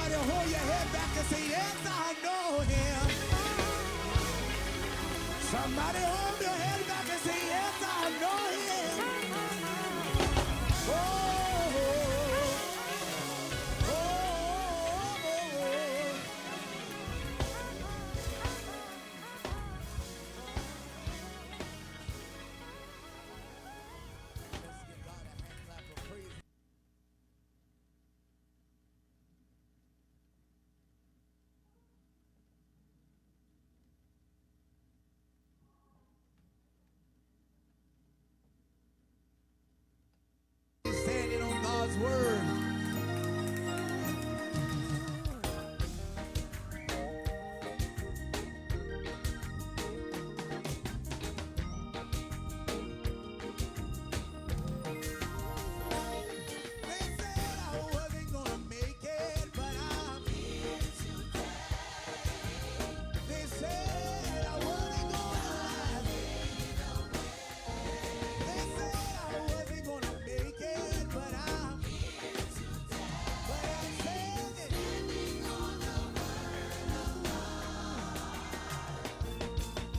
Somebody hold your head back and say, yes, I know him. Somebody hold your head back and say, yes, I know him. Oh, oh, oh, oh, oh. Let's give God a hand clap of praise. Standing on God's word. They said I wasn't gonna make it, but I'm here today. They said I wasn't gonna last. They said I wasn't gonna make it, but I'm standing on the word of God.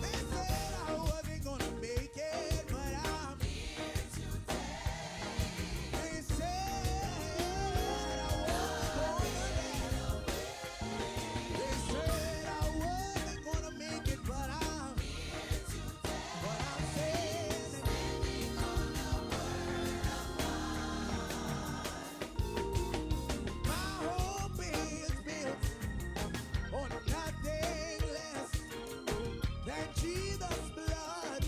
They said I wasn't gonna make it, but I'm here today. They said I wasn't gonna last. They said I wasn't gonna make it, but I'm standing on the word of God. My hope is built on nothing less than Jesus' blood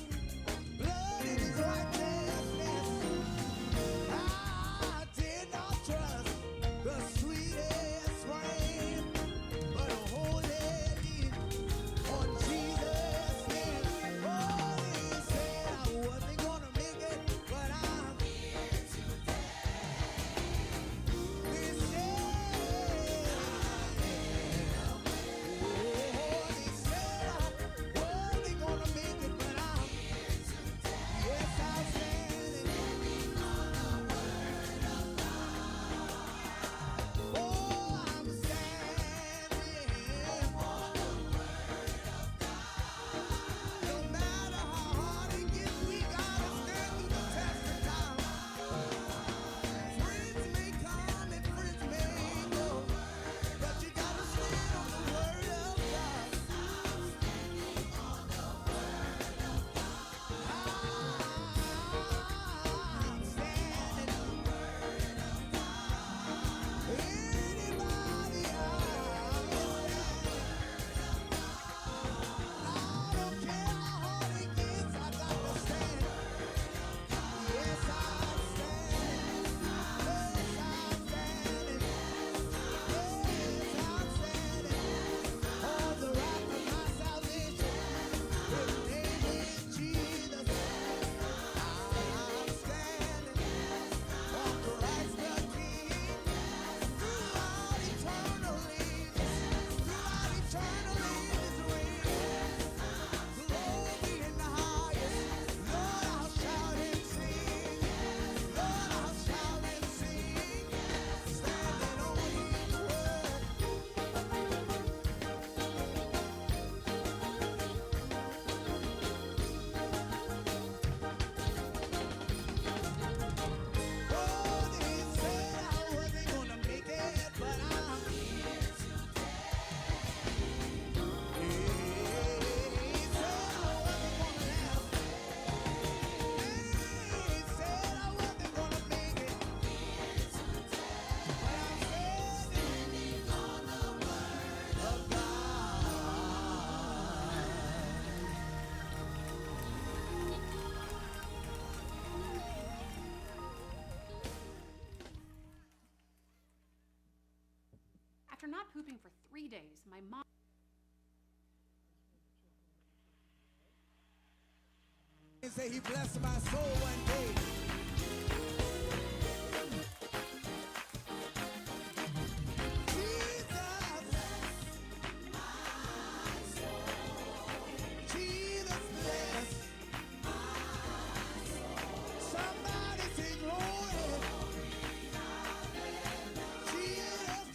in his righteousness. I did not trust the sweetest frame, but wholly on Jesus' name. Oh, he said I wasn't gonna make it, but I'm here today. They said, oh, they said I wasn't gonna make it, but I'm here today. Yes, I'm standing on the word of God. Oh, I'm standing on the word of God. No matter how hard it gets, we gotta stand through the test of time. Friends may come and friends may go, but you gotta stand on the word of God. I'm standing on the word of God. I'm standing on the word of God. Anybody else? I don't care how hard it gets, I got to stand. Yes, I'm standing. Yes, I'm standing. Yes, I'm standing on the rock of my salvation. His name is Jesus. I'm standing on Christ the King. Throughout eternally, his reign. Glory in the highest. Lord, I'll shout and sing. Lord, I'll shout and sing. Standing on his word. Oh, they said I wasn't gonna make it, but I'm here today. They said I wasn't gonna last. They said I wasn't gonna make it, but I'm standing on the word of God. After not pooping for 3 days, my mom And say he blessed my soul one day. Jesus bless. Somebody say glory. Jesus.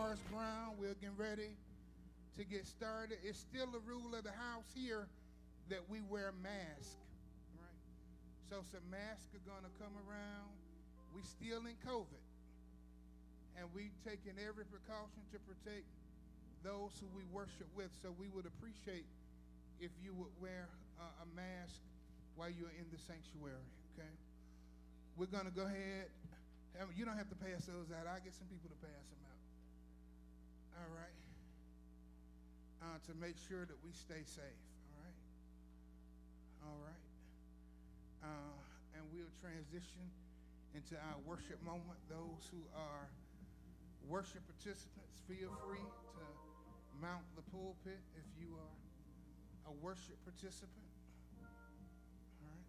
Morris Brown. We're getting ready to get started. It's still a rule of the house here that we wear masks, right? So some masks are gonna come around. We still in COVID, and we taking every precaution to protect those who we worship with. So we would appreciate if you would wear a mask while you're in the sanctuary, okay? We're gonna go ahead. You don't have to pass those out. I'll get some people to pass them out. All right. To make sure that we stay safe. All right. And we'll transition into our worship moment. Those who are worship participants, feel free to mount the pulpit if you are a worship participant. All right.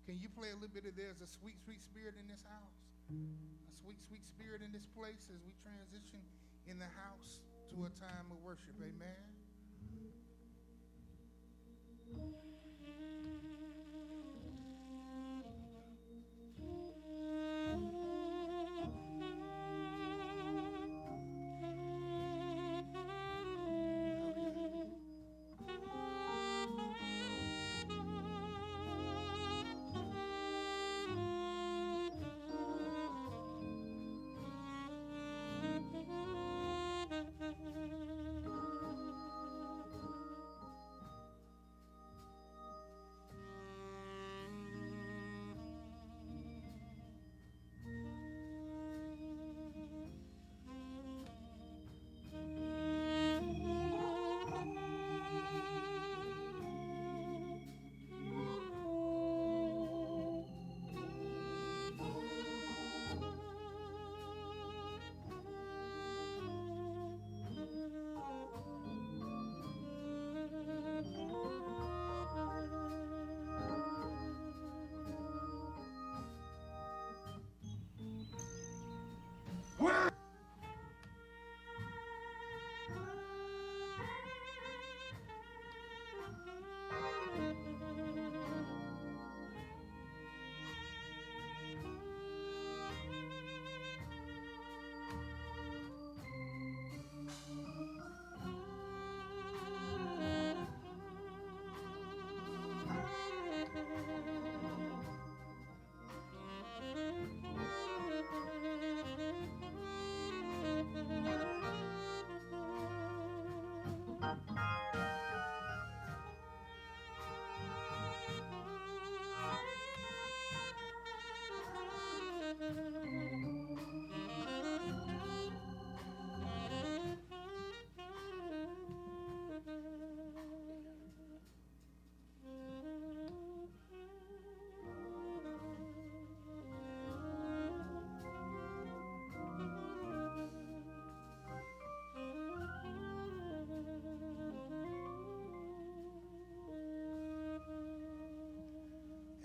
Can you play a little bit of There's a Sweet, Sweet Spirit in this house? A sweet, sweet spirit in this place as we transition in the house to a time of worship. Amen.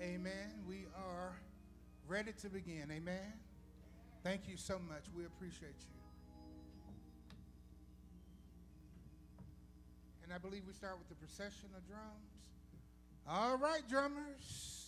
Amen. We are ready to begin. Amen. Thank you so much. We appreciate you. And I believe we start with the procession of drums. All right, drummers.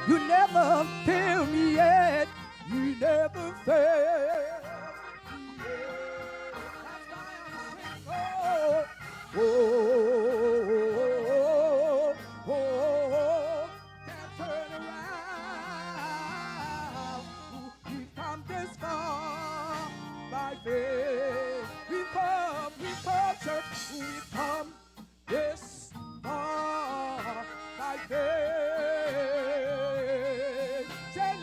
You never failed me yet. You never failed me yet. That's why I'm saying, oh, oh, can't turn around. We've come this far by faith. We've come, church. We've come this far by faith. Say,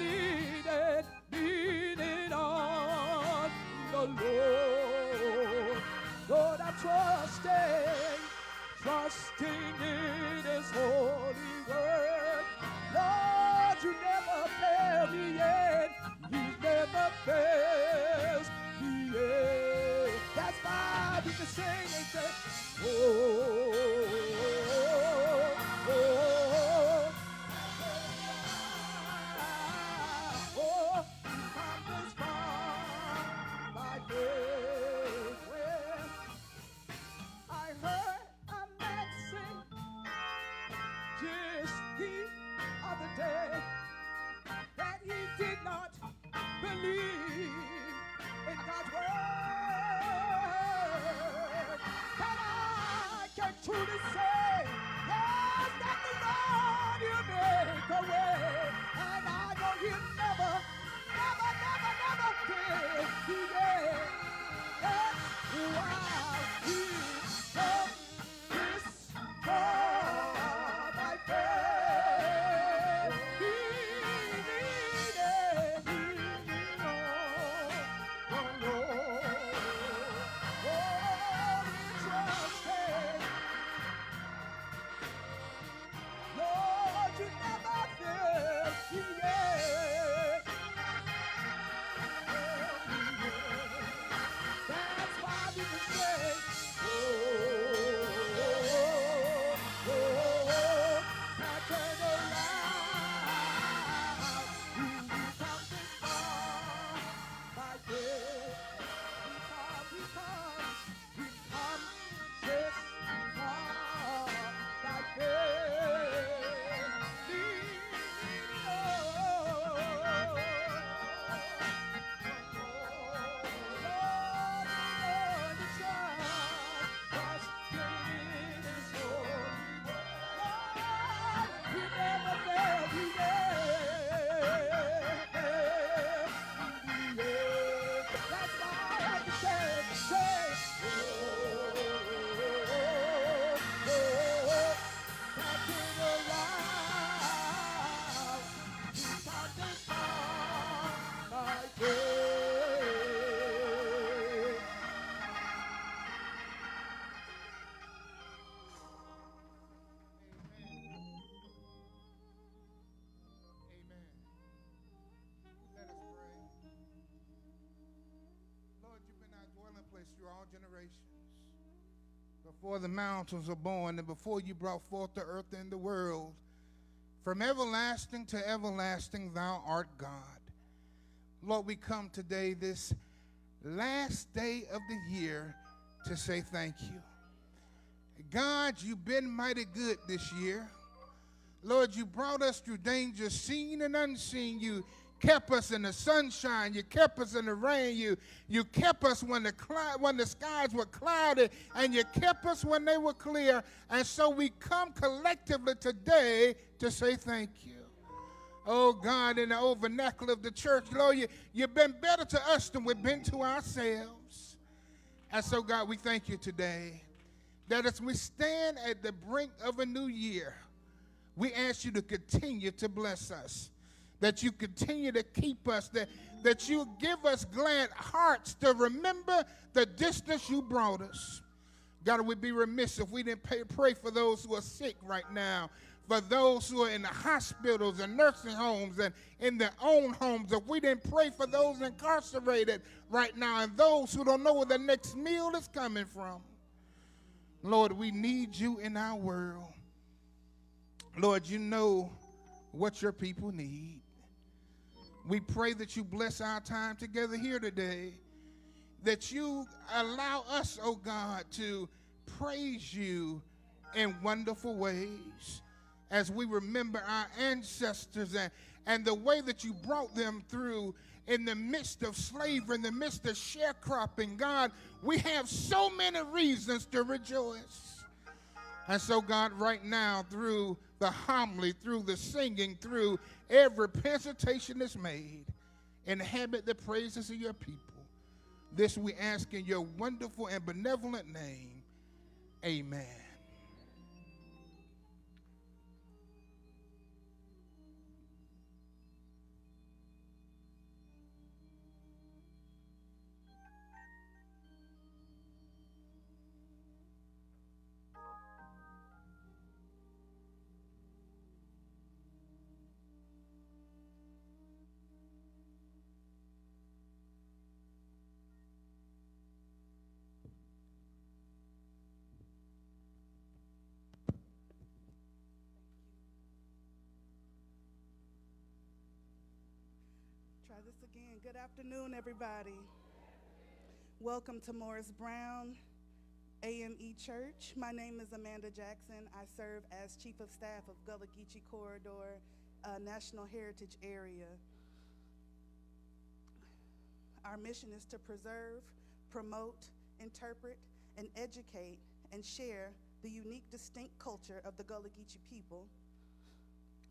leaning on the Lord. Lord, I'm trusting in His holy word. Lord, you never fail me yet. You never fails me yet. That's why we can sing and say, oh, oh, oh, you come this far by faith. Well, I heard a man sing just the other day that he did not believe in God's word. But I can truly say, yes, that the Lord, you make a way. And I know He'll never fail me yet. That's why He's come this far by faith. Leaning on the Lord. Oh, we trust Him. Lord, you never fail me yet. That's why we can say, oh, now turn around. We come this far by faith. We come this far by faith. Through all generations. Before the mountains were born and before you brought forth the earth and the world, from everlasting to everlasting thou art God. Lord, we come today, this last day of the year, to say thank you. God, you've been mighty good this year. Lord, you brought us through danger seen and unseen. You kept us in the sunshine. You kept us in the rain. You kept us when the skies were cloudy, and you kept us when they were clear. And so we come collectively today to say thank you. Oh, God, in the old vernacular of the church, Lord, you've been better to us than we've been to ourselves. And so, God, we thank you today that as we stand at the brink of a new year, we ask you to continue to bless us, that you continue to keep us, that you give us glad hearts to remember the distance you brought us. God, we'd be remiss if we didn't pray for those who are sick right now, for those who are in the hospitals and nursing homes and in their own homes. If we didn't pray for those incarcerated right now and those who don't know where the next meal is coming from. Lord, we need you in our world. Lord, you know what your people need. We pray that you bless our time together here today, that you allow us, oh God, to praise you in wonderful ways. as we remember our ancestors and the way that you brought them through in the midst of slavery, in the midst of sharecropping. God, we have so many reasons to rejoice. And so, God, right now, through the homily, through the singing, through every presentation that's made, inhabit the praises of your people. This we ask in your wonderful and benevolent name. Amen. Try this again. Good afternoon, everybody. Welcome to Morris Brown AME Church. My name is Amanda Jackson. I serve as Chief of Staff of Gullah Geechee Corridor National Heritage Area. Our mission is to preserve, promote, interpret, and educate and share the unique, distinct culture of the Gullah Geechee people,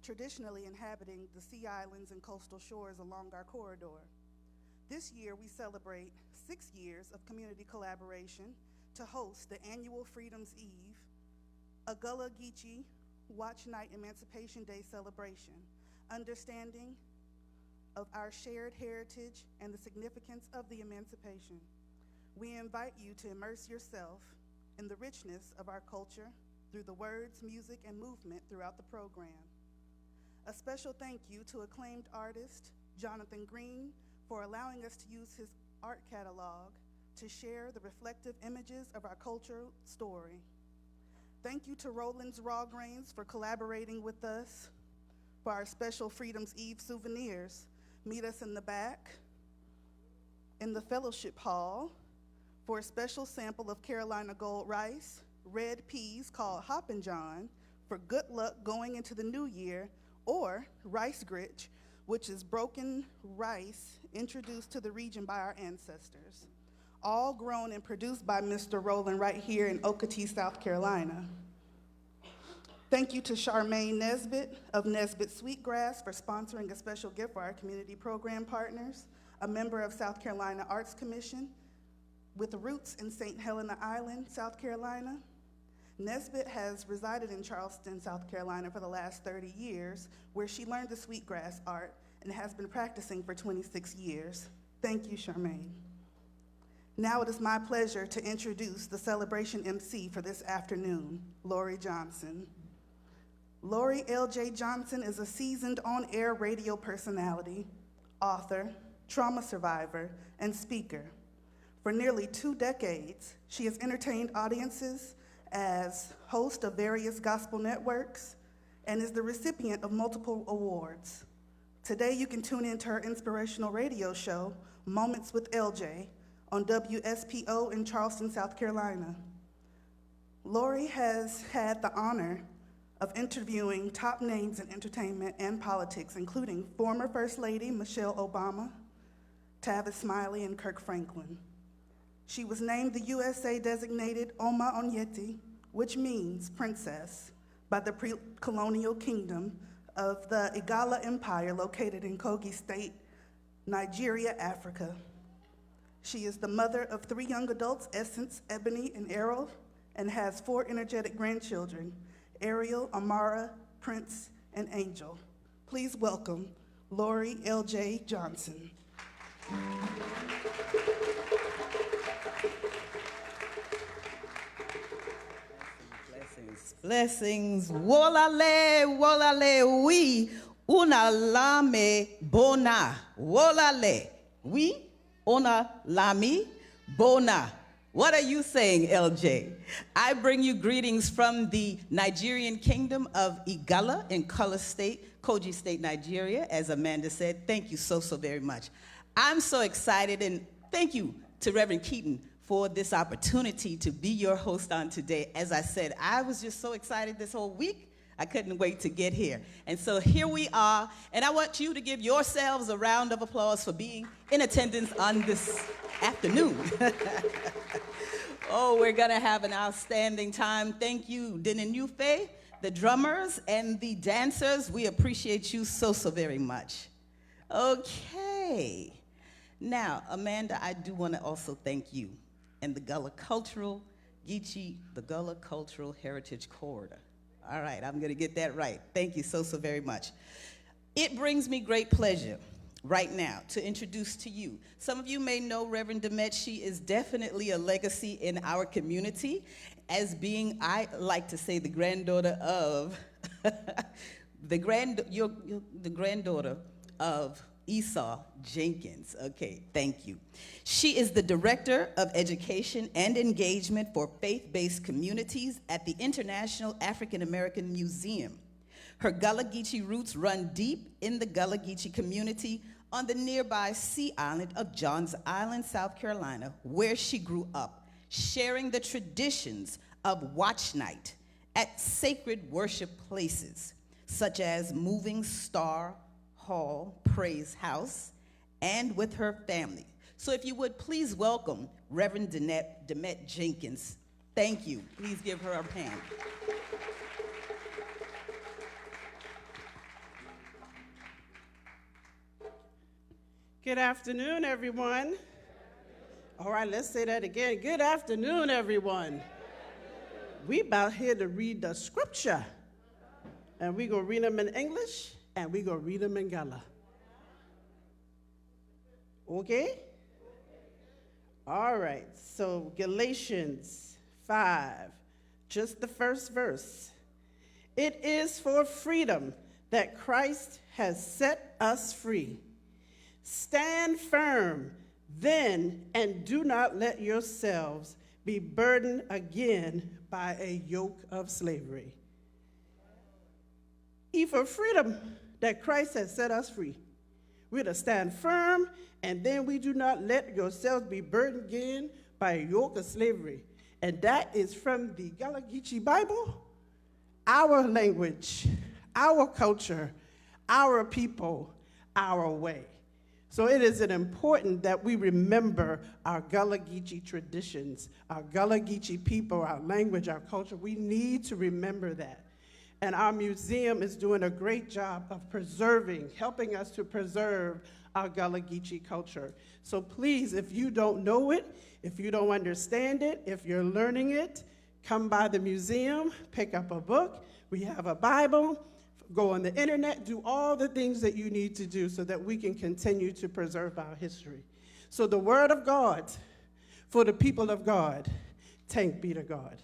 traditionally inhabiting the sea islands and coastal shores along our corridor. This year, we celebrate 6 years of community collaboration to host the annual Freedom's Eve, a Gullah Geechee Watch Night Emancipation Day celebration, understanding of our shared heritage and the significance of the emancipation. We invite you to immerse yourself in the richness of our culture through the words, music, and movement throughout the program. A special thank you to acclaimed artist Jonathan Green for allowing us to use his art catalog to share the reflective images of our cultural story. Thank you to Roland's Raw Grains for collaborating with us for our special Freedom's Eve souvenirs. Meet us in the back in the fellowship hall for a special sample of Carolina Gold rice, red peas called Hoppin' John for good luck going into the new year, or rice gritch, which is broken rice introduced to the region by our ancestors, all grown and produced by Mr. Roland right here in Okatee, South Carolina. Thank you to Charmaine Nesbitt of Nesbitt Sweetgrass for sponsoring a special gift for our community program partners, a member of South Carolina Arts Commission with roots in St. Helena Island, South Carolina. Nesbitt has resided in Charleston, South Carolina for the last 30 years, where she learned the sweetgrass art and has been practicing for 26 years. Thank you, Charmaine. Now it is my pleasure to introduce the celebration MC for this afternoon, Lori Johnson. Lori L.J. Johnson is a seasoned on-air radio personality, author, trauma survivor, and speaker. For nearly 2 decades, she has entertained audiences as host of various gospel networks and is the recipient of multiple awards. Today, you can tune into her inspirational radio show, Moments with LJ, on WSPO in Charleston, South Carolina. Lori has had the honor of interviewing top names in entertainment and politics, including former First Lady Michelle Obama, Tavis Smiley, and Kirk Franklin. She was named the USA designated Oma Onyeti, which means princess, by the pre-colonial kingdom of the Igala Empire located in Kogi State, Nigeria, Africa. She is the mother of 3 young adults, Essence, Ebony, and Errol, and has 4 energetic grandchildren, Ariel, Amara, Prince, and Angel. Please welcome Lori L.J. Johnson. Blessings. Wolale, wolale, oui. Una lame bona. Wolale. Oui. Una lami bona. What are you saying, LJ? I bring you greetings from the Nigerian kingdom of Igala in Color State, Kogi State, Nigeria. As Amanda said, thank you so very much. I'm so excited, and thank you to Reverend Keaton for this opportunity to be your host on today. As I said, I was just so excited this whole week I couldn't wait to get here. And so here we are, and I want you to give yourselves a round of applause for being in attendance on this afternoon. Oh, we're gonna have an outstanding time. Thank you, Dinanufe, the drummers and the dancers. We appreciate you so, so very much. Okay. Now, Amanda, I do want to also thank you and the Gullah Cultural, Geechee, the Gullah Cultural Heritage Corridor. All right, I'm going to get that right. Thank you so, so very much. It brings me great pleasure right now to introduce to you. Some of you may know Reverend Demet. She is definitely a legacy in our community as being, I like to say, the granddaughter of, the granddaughter of Esau Jenkins. Okay, thank you. She is the Director of Education and Engagement for Faith-Based Communities at the International African American Museum. Her Gullah Geechee roots run deep in the Gullah Geechee community on the nearby sea island of Johns Island, South Carolina, where she grew up, sharing the traditions of watch night at sacred worship places, such as Moving Star Hall Praise House, and with her family. So if you would please welcome Reverend Demet Jenkins. Thank you. Please give her a hand. Good afternoon, everyone. All right, let's say that again. Good afternoon, everyone. We about here to read the scripture, and we gonna read them in English, and we gonna read them in Gullah. Okay? All right, so Galatians 5, just the first verse. It is for freedom that Christ has set us free. Stand firm then, and do not let yourselves be burdened again by a yoke of slavery. For freedom that Christ has set us free. We're to stand firm, and then we do not let yourselves be burdened again by a yoke of slavery. And that is from the Gullah Geechee Bible, our language, our culture, our people, our way. So it is important that we remember our Gullah Geechee traditions, our Gullah Geechee people, our language, our culture. We need to remember that. And our museum is doing a great job of preserving, helping us to preserve our Gullah Geechee culture. So please, if you don't know it, if you don't understand it, if you're learning it, come by the museum, pick up a book. We have a Bible. Go on the internet, do all the things that you need to do so that we can continue to preserve our history. So the word of God for the people of God, thank be to God.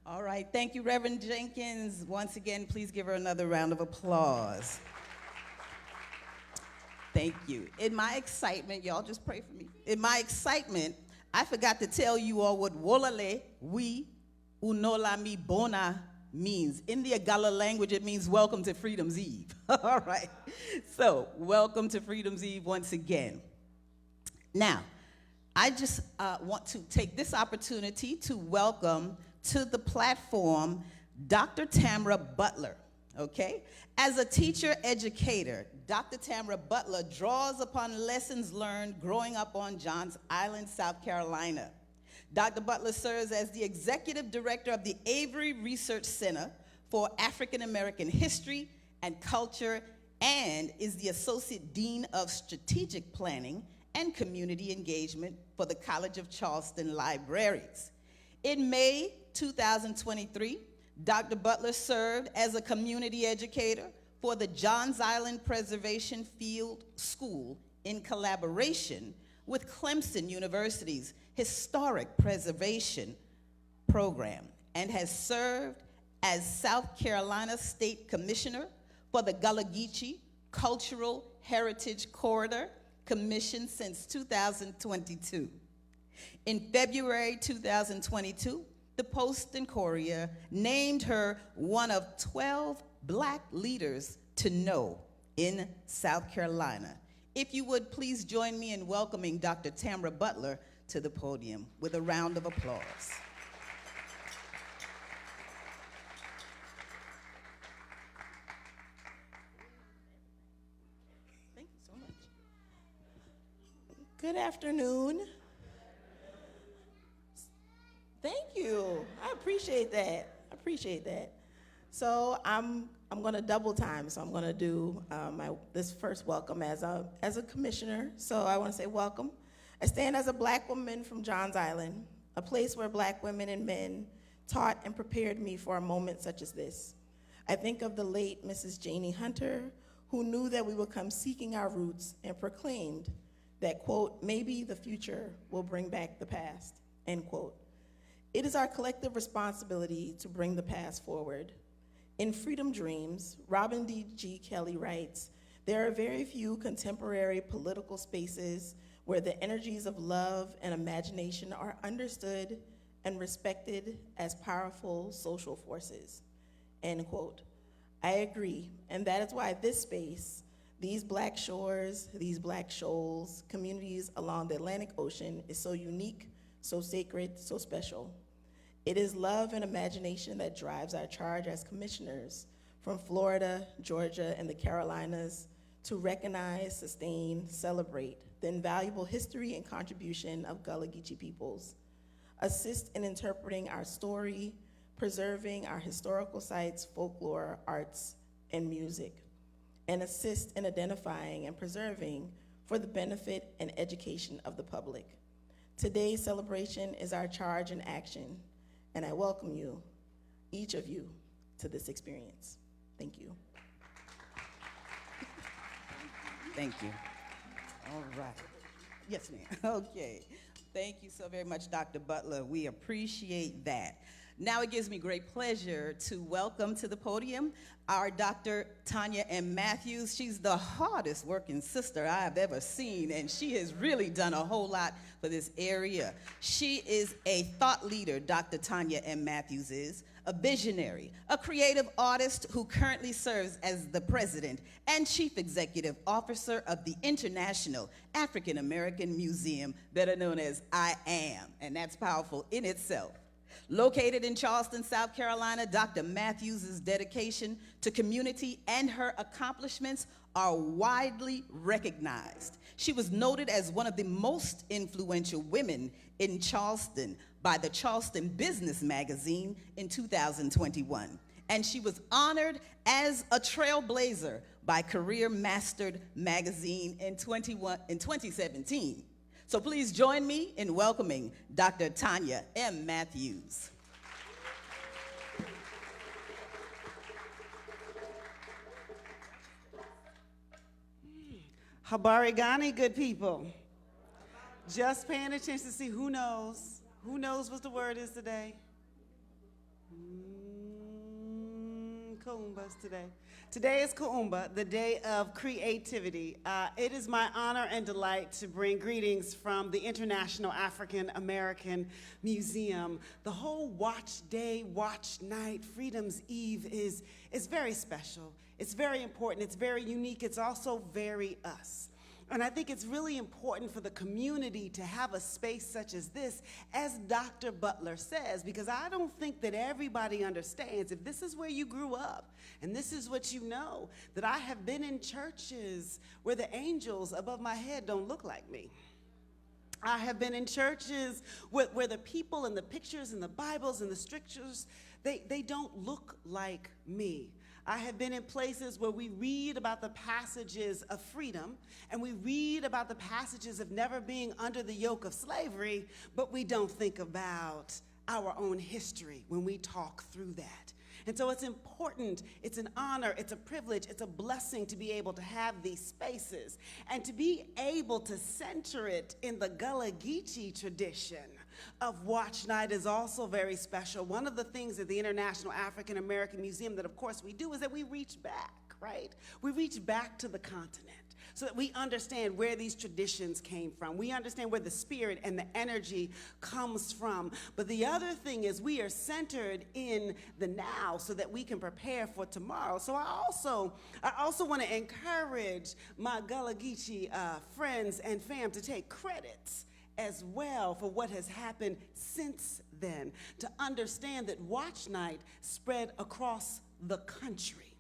All right, thank you, Reverend Jenkins. Once again, please give her another round of applause. Thank you. In my excitement, y'all just pray for me. In my excitement, I forgot to tell you all what wolale, we, unolami bona means. In the Agala language, it means welcome to Freedom's Eve. All right, so welcome to Freedom's Eve once again. Now, I just want to take this opportunity to welcome to the platform Dr. Tamara Butler, okay? As a teacher educator, Dr. Tamara Butler draws upon lessons learned growing up on Johns Island, South Carolina. Dr. Butler serves as the executive director of the Avery Research Center for African American History and Culture and is the associate dean of strategic planning and community engagement for the College of Charleston Libraries. In May 2023, Dr. Butler served as a community educator for the Johns Island Preservation Field School in collaboration with Clemson University's Historic Preservation Program and has served as South Carolina State Commissioner for the Gullah Geechee Cultural Heritage Corridor Commission since 2022. In February 2022, the Post and Courier named her one of 12 Black leaders to know in South Carolina. If you would please join me in welcoming Dr. Tamra Butler to the podium with a round of applause. Thank you so much. Good afternoon. Thank you. I appreciate that. So I'm going to double time. So I'm going to do this first welcome as a commissioner. So I want to say welcome. I stand as a Black woman from Johns Island, a place where Black women and men taught and prepared me for a moment such as this. I think of the late Mrs. Janie Hunter, who knew that we would come seeking our roots and proclaimed that, quote, maybe the future will bring back the past, end quote. It is our collective responsibility to bring the past forward. In Freedom Dreams, Robin D. G. Kelly writes, there are very few contemporary political spaces where the energies of love and imagination are understood and respected as powerful social forces, end quote. I agree, and that is why this space, these Black shores, these Black shoals, communities along the Atlantic Ocean is so unique, so sacred, so special. It is love and imagination that drives our charge as commissioners from Florida, Georgia, and the Carolinas to recognize, sustain, celebrate the invaluable history and contribution of Gullah Geechee peoples, assist in interpreting our story, preserving our historical sites, folklore, arts, and music, and assist in identifying and preserving for the benefit and education of the public. Today's celebration is our charge in action, and I welcome you, each of you, to this experience. Thank you. Thank you. All right. Yes, ma'am. Okay. Thank you so very much, Dr. Butler. We appreciate that. Now it gives me great pleasure to welcome to the podium our Dr. Tanya M. Matthews. She's the hardest working sister I've ever seen, and she has really done a whole lot for this area. She is a thought leader, Dr. Tanya M. Matthews is, a visionary, a creative artist who currently serves as the president and chief executive officer of the International African American Museum, better known as IAM, and that's powerful in itself. Located in Charleston, South Carolina, Dr. Matthews' dedication to community and her accomplishments are widely recognized. She was noted as one of the most influential women in Charleston by the Charleston Business Magazine in 2021. And she was honored as a trailblazer by Career Mastered Magazine in 2017. So please join me in welcoming Dr. Tanya M. Matthews. Habari gani, good people. Just paying attention to see who knows. Who knows what the word is today? Kuumbas today. Today is Kuumba, the day of creativity. It is my honor and delight to bring greetings from the International African American Museum. The whole watch day, watch night, Freedom's Eve is very special. It's very important, it's very unique, it's also very us. And I think it's really important for the community to have a space such as this, as Dr. Butler says, because I don't think that everybody understands, if this is where you grew up, and this is what you know, that I have been in churches where the angels above my head don't look like me. I have been in churches where the people and the pictures and the Bibles and the scriptures, they don't look like me. I have been in places where we read about the passages of freedom and we read about the passages of never being under the yoke of slavery, but we don't think about our own history when we talk through that. And so it's important, it's an honor, it's a privilege, it's a blessing to be able to have these spaces and to be able to center it in the Gullah Geechee tradition of Watch Night is also very special. One of the things at the International African American Museum that of course we do is that we reach back. right? We reach back to the continent so that we understand where these traditions came from. We understand where the spirit and the energy comes from. But the other thing is we are centered in the now so that we can prepare for tomorrow. So I also want to encourage my Gullah Geechee friends and fam to take credits as well for what has happened since then, to understand that Watch Night spread across the country.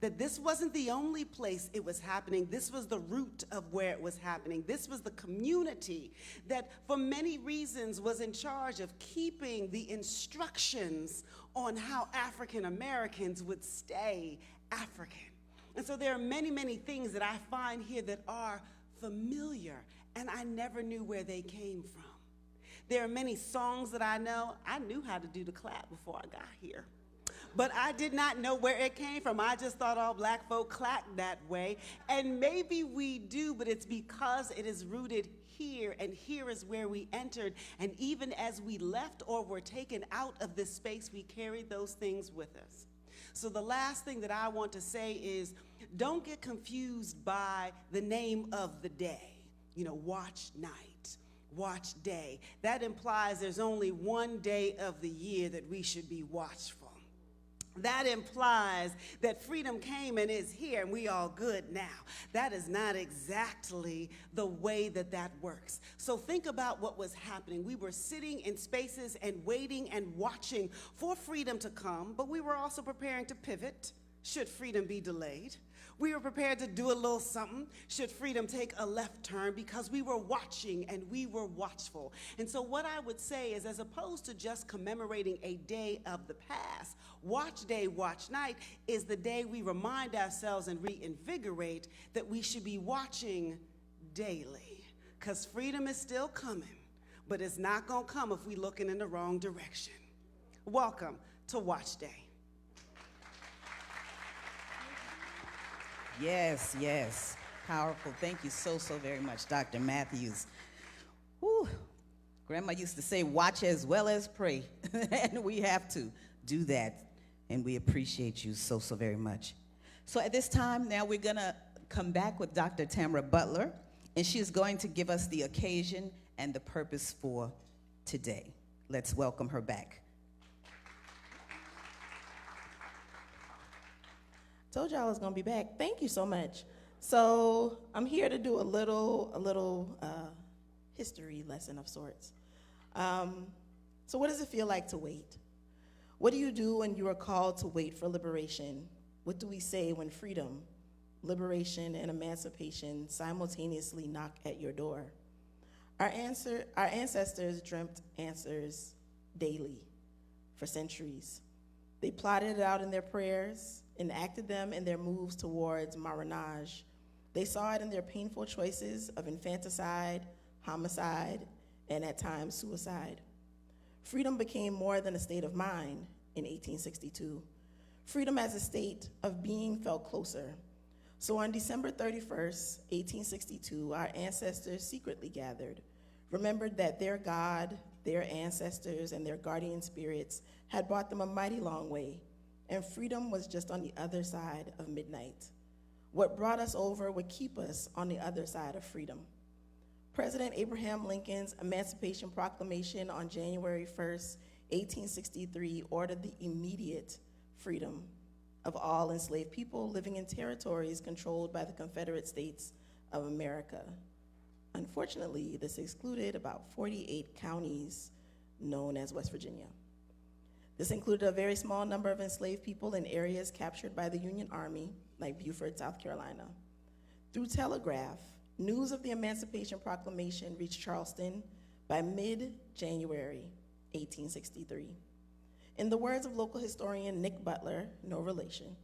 That this wasn't the only place it was happening. This was the root of where it was happening. This was the community that, for many reasons, was in charge of keeping the instructions on how African Americans would stay African. And so there are many, many things that I find here that are familiar, and I never knew where they came from. There are many songs that I know. I knew how to do the clap before I got here, but I did not know where it came from. I just thought all black folk clapped that way. And maybe we do, but it's because it is rooted here, and here is where we entered. And even as we left or were taken out of this space, we carried those things with us. So the last thing that I want to say is, don't get confused by the name of the day. You know, Watch Night, Watch Day. That implies there's only one day of the year that we should be watchful. That implies that freedom came and is here and we all good now. That is not exactly the way that that works. So think about what was happening. We were sitting in spaces and waiting and watching for freedom to come, but we were also preparing to pivot should freedom be delayed. We were prepared to do a little something should freedom take a left turn, because we were watching and we were watchful. And so what I would say is, as opposed to just commemorating a day of the past, Watch Day, Watch Night is the day we remind ourselves and reinvigorate that we should be watching daily, because freedom is still coming, but it's not going to come if we're looking in the wrong direction. Welcome to Watch Day. Yes, yes. Powerful. Thank you so, so very much, Dr. Matthews. Whew. Grandma used to say, watch as well as pray. And we have to do that. And we appreciate you so, so very much. So at this time, now we're going to come back with Dr. Tamara Butler. And she is going to give us the occasion and the purpose for today. Let's welcome her back. Told y'all I was gonna be back. Thank you so much. So I'm here to do a little history lesson of sorts. So what does it feel like to wait? What do you do when you are called to wait for liberation? What do we say when freedom, liberation, and emancipation simultaneously knock at your door? Our ancestors dreamt answers daily for centuries. They plotted it out in their prayers, enacted them in their moves towards marronage. They saw it in their painful choices of infanticide, homicide, and at times suicide. Freedom became more than a state of mind in 1862. Freedom as a state of being felt closer. So on December 31st, 1862, our ancestors secretly gathered, remembered that their God, their ancestors, and their guardian spirits had brought them a mighty long way, and freedom was just on the other side of midnight. What brought us over would keep us on the other side of freedom. President Abraham Lincoln's Emancipation Proclamation on January 1st, 1863 ordered the immediate freedom of all enslaved people living in territories controlled by the Confederate States of America. Unfortunately, this excluded about 48 counties known as West Virginia. This included a very small number of enslaved people in areas captured by the Union Army, like Beaufort, South Carolina. Through telegraph, news of the Emancipation Proclamation reached Charleston by mid-January 1863. In the words of local historian Nick Butler, no relation,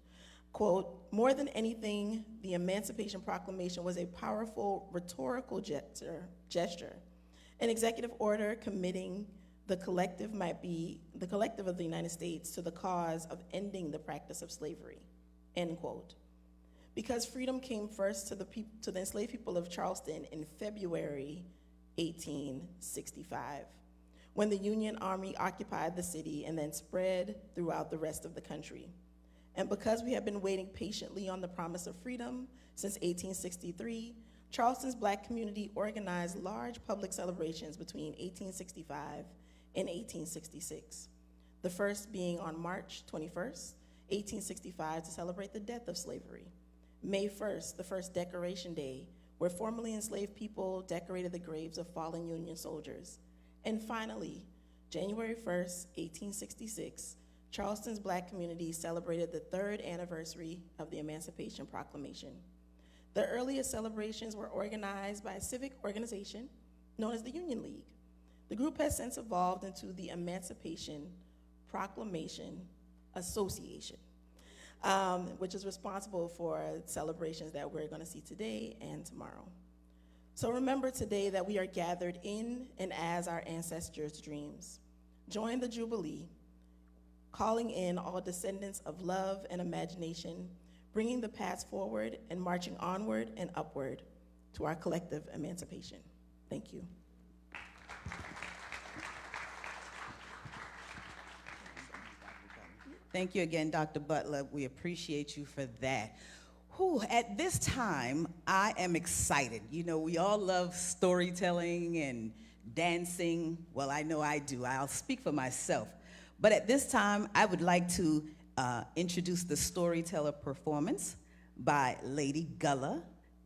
quote, "More than anything, the Emancipation Proclamation was a powerful rhetorical gesture, an executive order committing the collective of the United States to the cause of ending the practice of slavery," end quote. Because freedom came first to the enslaved people of Charleston in February 1865, when the Union Army occupied the city and then spread throughout the rest of the country. And because we have been waiting patiently on the promise of freedom since 1863, Charleston's Black community organized large public celebrations between 1865 and 1866. The first being on March 21st, 1865, to celebrate the death of slavery. May 1st, the first Decoration Day, where formerly enslaved people decorated the graves of fallen Union soldiers. And finally, January 1st, 1866, Charleston's Black community celebrated the 3rd anniversary of the Emancipation Proclamation. The earliest celebrations were organized by a civic organization known as the Union League. The group has since evolved into the Emancipation Proclamation Association, which is responsible for celebrations that we're going to see today and tomorrow. So remember today that we are gathered in and as our ancestors' dreams. Join the Jubilee, calling in all descendants of love and imagination, bringing the past forward and marching onward and upward to our collective emancipation. Thank you. Thank you again, Dr. Butler. We appreciate you for that. Whew, at this time, I am excited. You know, we all love storytelling and dancing. Well, I know I do. I'll speak for myself. But at this time, I would like to introduce the storyteller performance by Lady Gullah,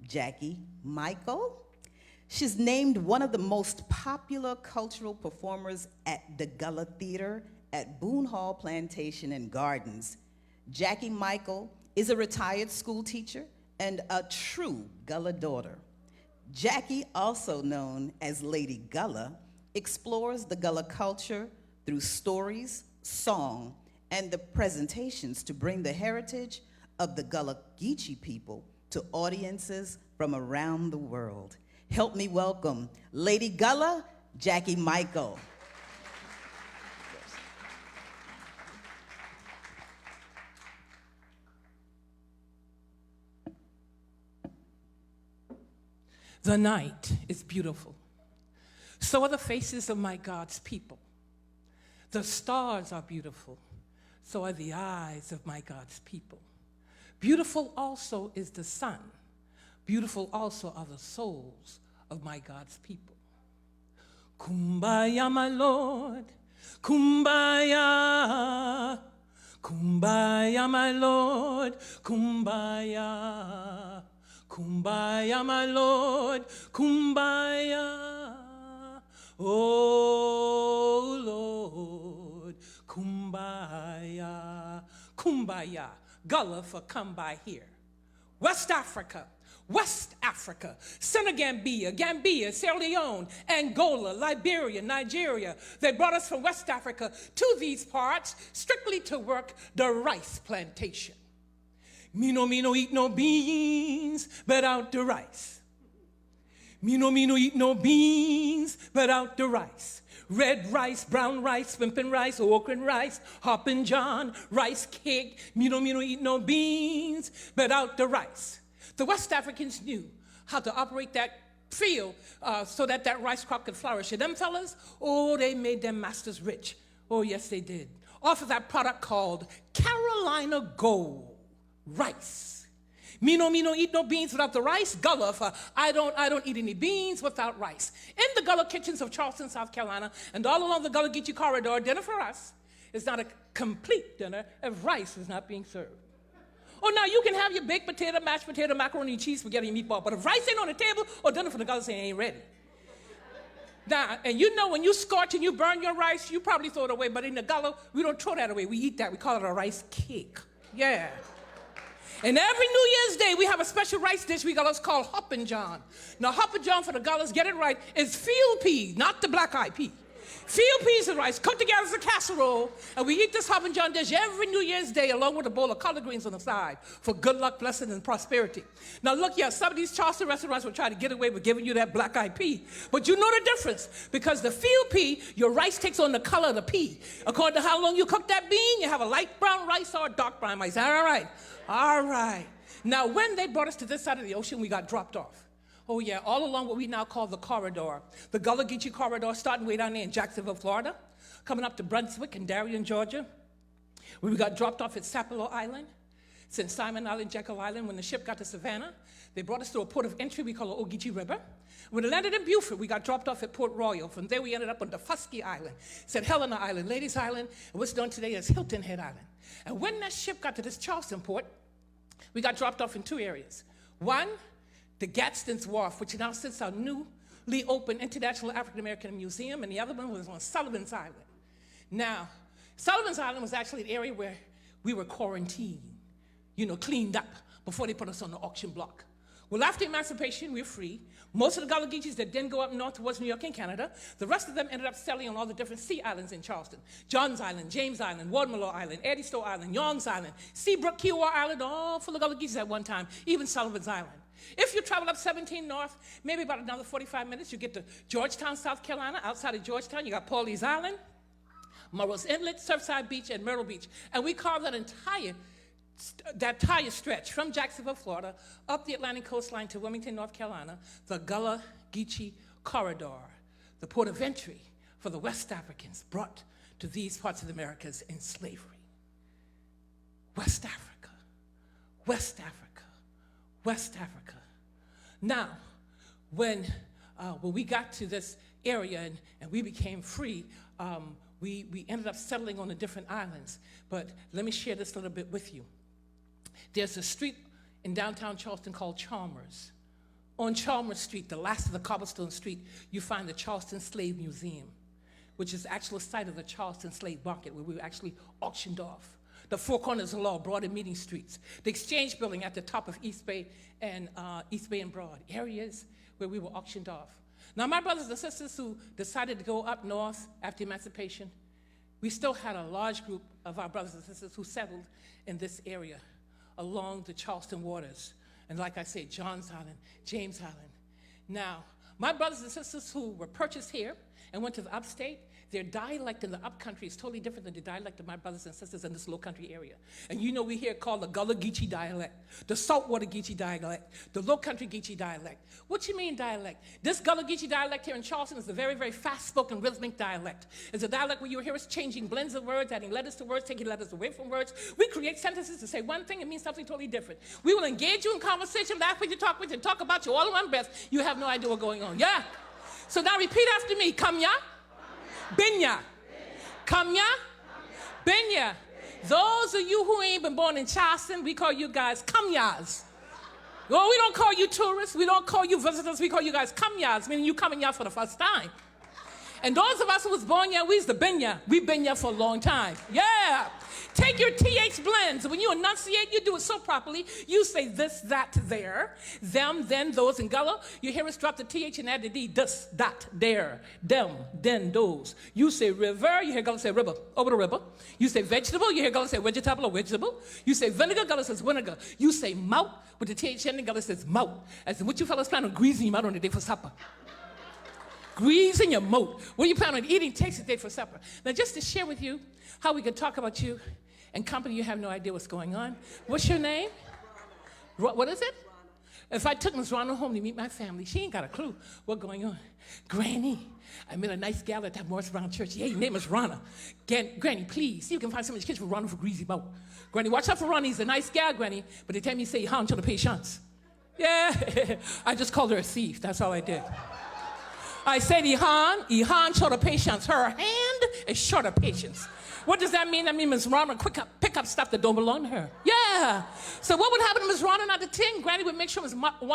Jackie Michael. She's named one of the most popular cultural performers at the Gullah Theater at Boone Hall Plantation and Gardens. Jackie Michael is a retired school teacher and a true Gullah daughter. Jackie, also known as Lady Gullah, explores the Gullah culture through stories, song, and the presentations to bring the heritage of the Gullah Geechee people to audiences from around the world. Help me welcome Lady Gullah, Jackie Michael. The night is beautiful. So are the faces of my God's people. The stars are beautiful. So are the eyes of my God's people. Beautiful also is the sun. Beautiful also are the souls of my God's people. Kumbaya, my Lord. Kumbaya. Kumbaya, my Lord. Kumbaya. Kumbaya, my Lord, kumbaya, oh Lord, kumbaya, kumbaya, Gullah for come by here. West Africa, Senegambia, Gambia, Sierra Leone, Angola, Liberia, Nigeria. They brought us from West Africa to these parts strictly to work the rice plantation. Me no eat no beans, but out the rice. Me no eat no beans, but out the rice. Red rice, brown rice, pimpin' rice, okra rice, hoppin' john, rice cake. Me no eat no beans, but out the rice. The West Africans knew how to operate that field so that that rice crop could flourish. And them fellas, oh, they made them masters rich. Oh, yes, they did. Off of that product called Carolina Gold. Rice. Me no eat no beans without the rice. Gullah for I don't eat any beans without rice. In the Gullah kitchens of Charleston, South Carolina, and all along the Gullah Geechee corridor, dinner for us is not a complete dinner if rice is not being served. Oh, now you can have your baked potato, mashed potato, macaroni and cheese, spaghetti, and meatball, but if rice ain't on the table, or dinner for the Gullahs ain't ready. Now, and you know when you scorch and you burn your rice, you probably throw it away, but in the Gullah, we don't throw that away. We eat that. We call it a rice cake. Yeah. And every New Year's Day, we have a special rice dish we Gullahs call hoppin' john. Now, hoppin' john for the Gullahs, get it right, is field pea, not the black-eyed pea. Field peas and rice cooked together as a casserole, and we eat this hoppin' john dish every New Year's Day along with a bowl of collard greens on the side for good luck, blessing, and prosperity. Now, look, yeah, some of these Charleston restaurants will try to get away with giving you that black-eyed pea, but you know the difference, because the field pea, your rice takes on the color of the pea. According to how long you cook that bean, you have a light brown rice or a dark brown rice. All right. All right. Now, when they brought us to this side of the ocean, we got dropped off. Oh, yeah, all along what we now call the corridor. The Gullah Geechee corridor, starting way down there in Jacksonville, Florida, coming up to Brunswick and Darien, Georgia, where we got dropped off at Sapelo Island. St. Simon Island, Jekyll Island. When the ship got to Savannah, they brought us to a port of entry we call the Geechee River. When it landed in Beaufort, we got dropped off at Port Royal. From there, we ended up on Dufusky Island, St. Helena Island, Ladies Island, and what's known today as Hilton Head Island. And when that ship got to this Charleston port, we got dropped off in 2 areas. One, the Gadsden's Wharf, which now sits our newly open International African American Museum, and the other one was on Sullivan's Island. Now, Sullivan's Island was actually an area where we were quarantined, cleaned up before they put us on the auction block. Well, after emancipation, we were free. Most of the Gullah Geechees that didn't go up north towards New York and Canada, the rest of them ended up settling on all the different sea islands in Charleston. Johns Island, James Island, Wadmalaw Island, Eddystone Island, Young's Island, Seabrook, Kiowa Island, all full of Gullah Geechees at one time, even Sullivan's Island. If you travel up 17 north, maybe about another 45 minutes, you get to Georgetown, South Carolina. Outside of Georgetown, you got Pawleys Island, Murray's Inlet, Surfside Beach, and Myrtle Beach. And we carved that entire stretch from Jacksonville, Florida, up the Atlantic coastline to Wilmington, North Carolina, the Gullah Geechee Corridor, the port of entry for the West Africans brought to these parts of the Americas in slavery. West Africa, West Africa, West Africa. Now, when we got to this area and we became free, we ended up settling on the different islands. But let me share this a little bit with you. There's a street in downtown Charleston called Chalmers. On Chalmers Street, the last of the cobblestone street, you find the Charleston Slave Museum, which is the actual site of the Charleston Slave Market where we were actually auctioned off. The Four Corners of Law, Broad and Meeting Streets. The Exchange Building at the top of East Bay and Broad, areas where we were auctioned off. Now, my brothers and sisters who decided to go up north after emancipation, we still had a large group of our brothers and sisters who settled in this area along the Charleston waters. And like I said, Johns Island, James Island. Now, my brothers and sisters who were purchased here and went to the upstate, their dialect in the upcountry is totally different than the dialect of my brothers and sisters in this low country area. And we hear called the Gullah Geechee dialect, the saltwater Geechee dialect, the low country Geechee dialect. What you mean dialect? This Gullah Geechee dialect here in Charleston is a very, very fast-spoken rhythmic dialect. It's a dialect where you hear us changing blends of words, adding letters to words, taking letters away from words. We create sentences to say one thing and mean something totally different. We will engage you in conversation, laugh with you, and talk about you all in one breath. You have no idea what's going on. Yeah? So now repeat after me. Come ya. Benya. Come ya. Benya. Those of you who ain't been born in Charleston, we call you guys come yas. Well, we don't call you tourists. We don't call you visitors. We call you guys come yas, meaning you coming ya for the first time. And those of us who was born ya, we's the benya. We been ya for a long time. Yeah. Take your TH blends. When you enunciate, you do it so properly. You say this, that, there, them, then, those. In Gullah, you hear us drop the TH and add the D. This, that, there, them, then, those. You say river, you hear Gullah say river, over the river. You say vegetable, you hear Gullah say vegetable or vegetable. You say vinegar, Gullah says vinegar. You say mouth with the TH ending, Gullah says mouth. As in what you fellas plan on greasing your mouth on the day for supper. Greasing your mouth. What you plan on eating takes the day for supper. Now, just to share with you how we can talk about you and company, you have no idea what's going on. What's your name? What is it? If I took Miss Rana home to meet my family, she ain't got a clue what's going on. Granny, I met a nice gal at that Morris Brown church. Yeah, your name is Rana. Granny, please, see if you can find some of these kids for Rana for greasy mouth. Granny, watch out for Rana. He's a nice gal, Granny, but they tell me say, how until the patience. Yeah, I just called her a thief. That's all I did. I said, Ihan short of patience. Her hand is short of patience. What does that mean? That means Miss Rana pick up stuff that don't belong to her. Yeah. So what would happen to Miss Rana not the tin? Granny would make sure Miss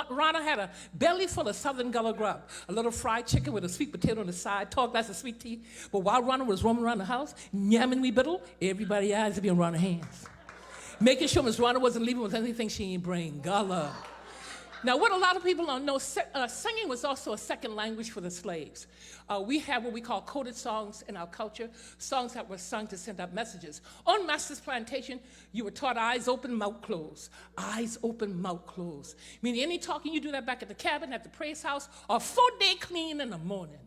Rana had a belly full of Southern Gullah grub. A little fried chicken with a sweet potato on the side, tall glass of sweet tea. But while Rana was roaming around the house, yamming we biddle, everybody's eyes would be on Rana's hands. Making sure Miss Rana wasn't leaving with anything she ain't bring. Gullah. Now, what a lot of people don't know, singing was also a second language for the slaves. We have what we call coded songs in our culture, songs that were sung to send out messages. On Master's Plantation, you were taught eyes open, mouth closed. Eyes open, mouth closed. Meaning any talking, you do that back at the cabin, at the praise house, or 4-day clean in the morning.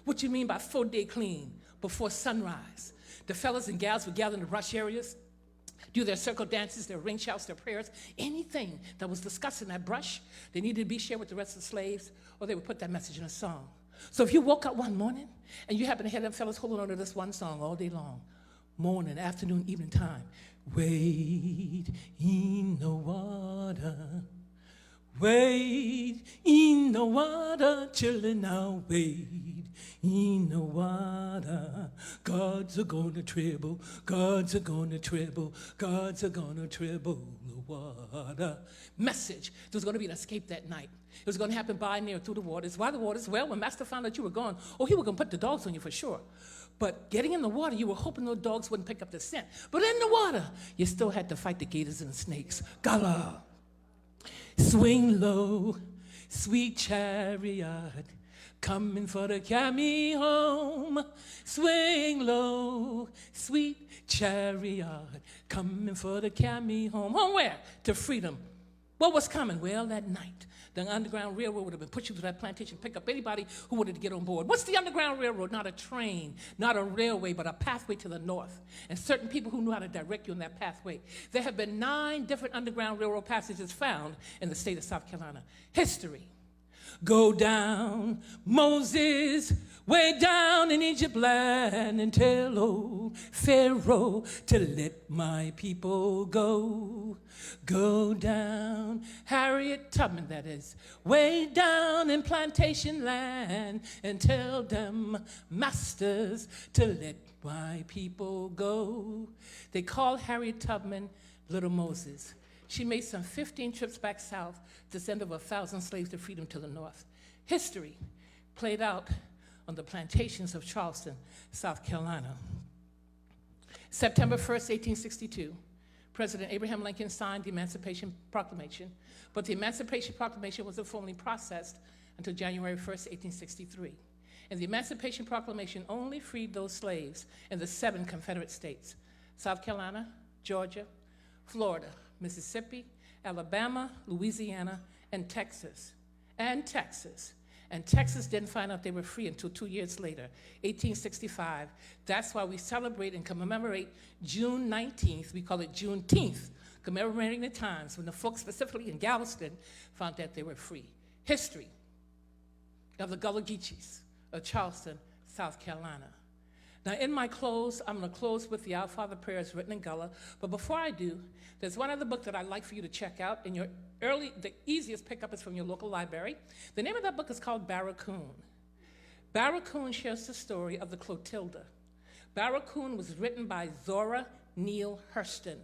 What you mean by 4-day clean? Before sunrise. The fellas and gals would gather in the rush areas, do their circle dances, their ring shouts, their prayers, anything that was discussed in that brush, they needed to be shared with the rest of the slaves, or they would put that message in a song. So if you woke up one morning and you happen to hear them fellas holding on to this one song all day long, morning, afternoon, evening time, Wade in the water. Wade in the water, children, now wade in the water. Gods are gonna tremble, gods are gonna tremble, gods are gonna tremble the water. Message, there was gonna be an escape that night. It was gonna happen by and near through the waters. Why the waters? Well, when Master found out you were gone, oh, he was gonna put the dogs on you for sure. But getting in the water, you were hoping those dogs wouldn't pick up the scent. But in the water, you still had to fight the gators and the snakes. Gullah. Swing low, sweet chariot, coming for to carry me home. Swing low, sweet chariot, coming for to carry me home. Home where? To freedom. What was coming? Well, that night, the Underground Railroad would have been put you to that plantation, pick up anybody who wanted to get on board. What's the Underground Railroad? Not a train, not a railway, but a pathway to the north. And certain people who knew how to direct you on that pathway. There have been 9 different Underground Railroad passages found in the state of South Carolina. History. Go down, Moses, way down in Egypt land, and tell old Pharaoh to let my people go. Go down, Harriet Tubman, that is, way down in plantation land, and tell them masters to let my people go. They called Harriet Tubman Little Moses. She made some 15 trips back south to send over 1,000 slaves to freedom to the north. History played out on the plantations of Charleston, South Carolina. September 1st, 1862, President Abraham Lincoln signed the Emancipation Proclamation, but the Emancipation Proclamation wasn't formally processed until January 1st, 1863. And the Emancipation Proclamation only freed those slaves in the 7 Confederate states: South Carolina, Georgia, Florida, Mississippi, Alabama, Louisiana, and Texas. And Texas didn't find out they were free until 2 years later, 1865. That's why we celebrate and commemorate June 19th. We call it Juneteenth, commemorating the times when the folks, specifically in Galveston, found that they were free. History of the Gullah Geechees of Charleston, South Carolina. Now, in my close, I'm going to close with the Our Father prayers written in Gullah. But before I do, there's one other book that I'd like for you to check out. In your the easiest pickup is from your local library. The name of that book is called Barracoon. Barracoon shares the story of the Clotilda. Barracoon was written by Zora Neale Hurston.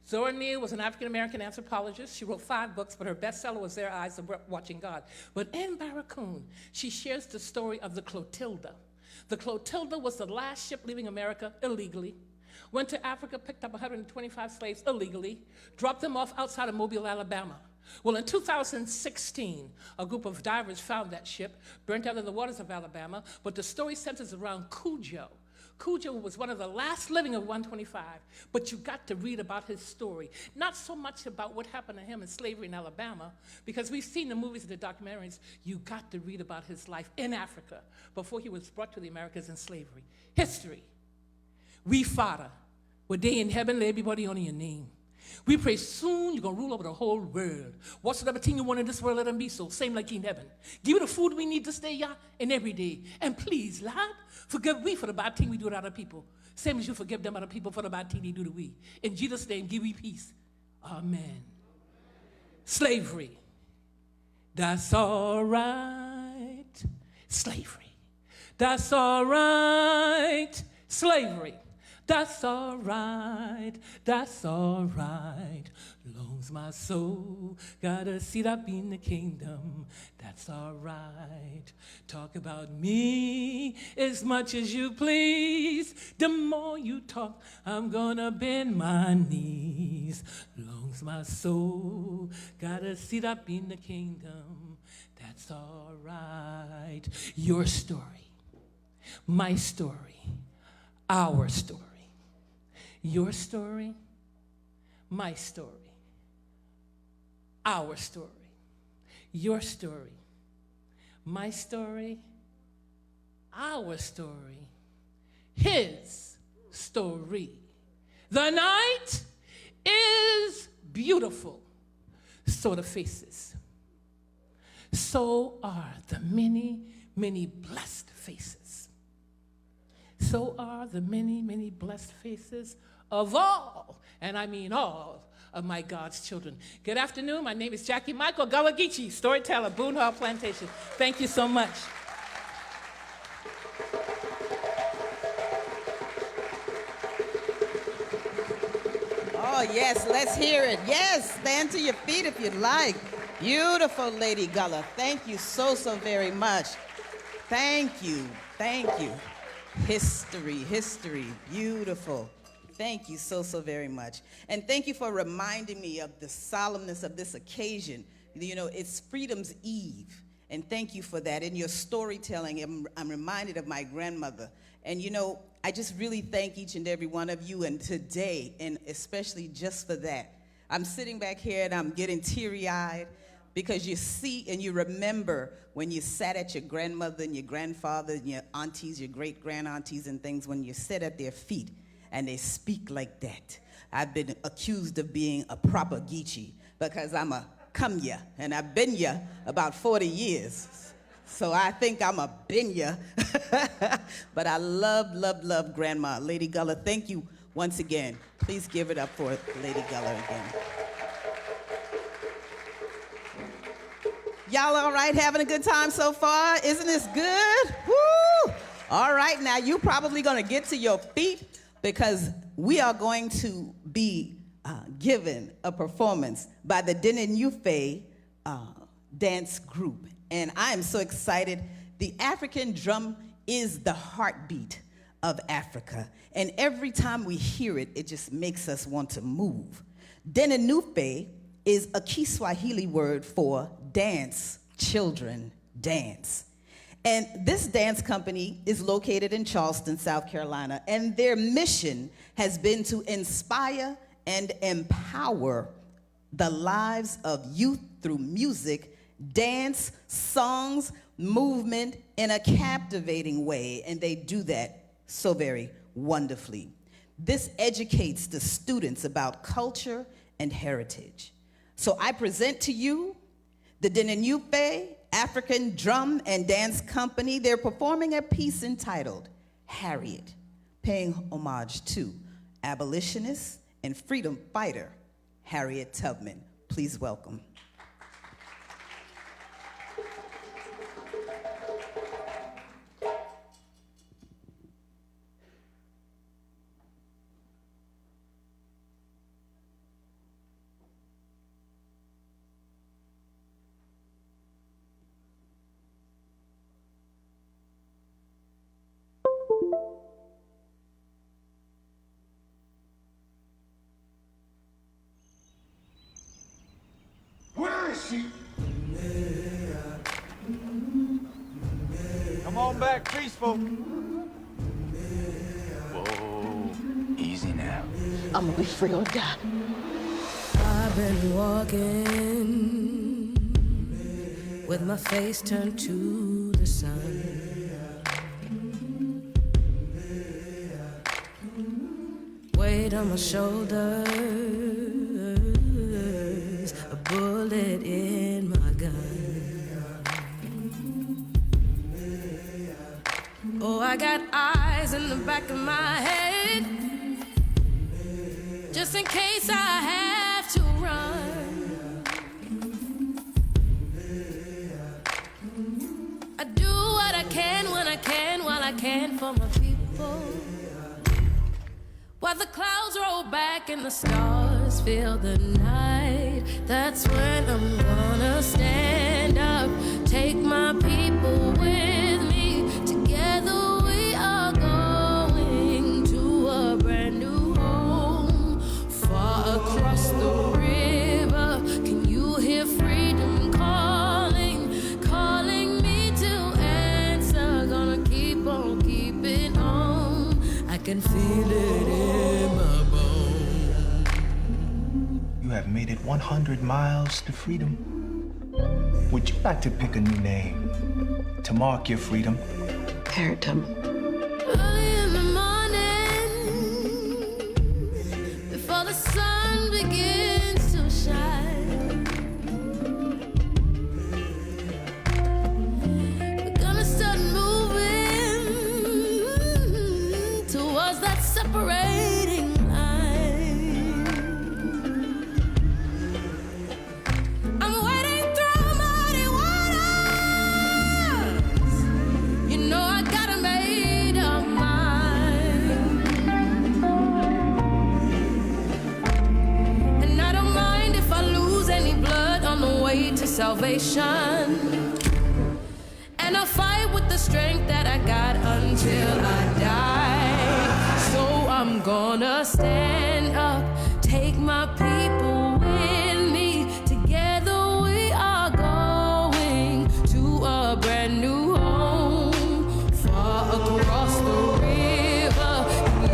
Zora Neale was an African-American anthropologist. She wrote 5 books, but her bestseller was Their Eyes of Watching God. But in Barracoon, she shares the story of the Clotilda. The Clotilda was the last ship leaving America illegally, went to Africa, picked up 125 slaves illegally, dropped them off outside of Mobile, Alabama. Well, in 2016, a group of divers found that ship, burnt out in the waters of Alabama, but the story centers around Cujo. Cujo was one of the last living of 125, but you got to read about his story. Not so much about what happened to him in slavery in Alabama, because we've seen the movies and the documentaries. You got to read about his life in Africa before he was brought to the Americas in slavery. History. We Father, where they in heaven, lay everybody on your name. We pray soon you're going to rule over the whole world. Whatsoever thing you want in this world, let them be so. Same like in heaven. Give you the food we need to stay here and every day. And please, Lord, forgive we for the bad thing we do to other people. Same as you forgive them other people for the bad thing they do to we. In Jesus' name, give we peace. Amen. Slavery. That's all right. Slavery. That's all right. Slavery. That's all right, that's all right. Long's my soul got a seat up in the kingdom, that's all right. Talk about me as much as you please. The more you talk, I'm gonna bend my knees. Long's my soul got a seat up in the kingdom, that's all right. Your story, my story, our story. Your story, my story, our story, your story, my story, our story, his story. The night is beautiful, so the faces. So are the many, many blessed faces. So are the many, many blessed faces of all, and I mean all, of my God's children. Good afternoon. My name is Jackie Michael Gullah Geechee, storyteller, Boone Hall Plantation. Thank you so much. Oh, yes, let's hear it. Yes, stand to your feet if you'd like. Beautiful Lady Gullah. Thank you so, so very much. Thank you. Thank you. History, beautiful. Thank you so, so very much. And thank you for reminding me of the solemnness of this occasion. You know, it's Freedom's Eve. And thank you for that. In your storytelling, I'm reminded of my grandmother. And you know, I just really thank each and every one of you. And today, and especially just for that, I'm sitting back here and I'm getting teary-eyed because you see and you remember when you sat at your grandmother and your grandfather and your aunties, your great-grand-aunties and things, when you sit at their feet and they speak like that. I've been accused of being a proper Geechee because I'm a come ya, and I've been ya about 40 years. So I think I'm a been ya. But I love Grandma. Lady Gullah, thank you once again. Please give it up for Lady Gullah again. Y'all all right, having a good time so far? Isn't this good? Woo! All right, now you probably gonna get to your feet because we are going to be given a performance by the Dineneufe dance group. And I am so excited. The African drum is the heartbeat of Africa. And every time we hear it, it just makes us want to move. Dineneufe is a Kiswahili word for dance, children, dance. And this dance company is located in Charleston, South Carolina, and their mission has been to inspire and empower the lives of youth through music, dance, songs, movement in a captivating way, and they do that so very wonderfully. This educates the students about culture and heritage. So I present to you the Dineneufe African Drum and Dance Company. They're performing a piece entitled Harriet, paying homage to abolitionist and freedom fighter Harriet Tubman. Please welcome. Come on back, peaceful. Whoa, easy now. I'm gonna be free or die. I've been walking with my face turned to the sun. Weight on my shoulders, a bullet in my gun. Oh, I got eyes in the back of my head, just in case I have to run. I do what I can when I can, while I can for my people. While the clouds roll back and the stars fill the night, that's when I'm gonna stand up, take my people with me. Together we are going to a brand new home, far across the river. Can you hear freedom calling, calling me to answer? Gonna keep on keeping on. I can feel it in my bones. You have made it 100 miles to freedom. Would you like to pick a new name to mark your freedom? Early in the morning, before the sun begins to shine, we're gonna start moving towards that separating line. salvation. And I'll fight with the strength that I got until I die. So I'm gonna stand up, take my people with me. Together we are going to a brand new home, far across the river.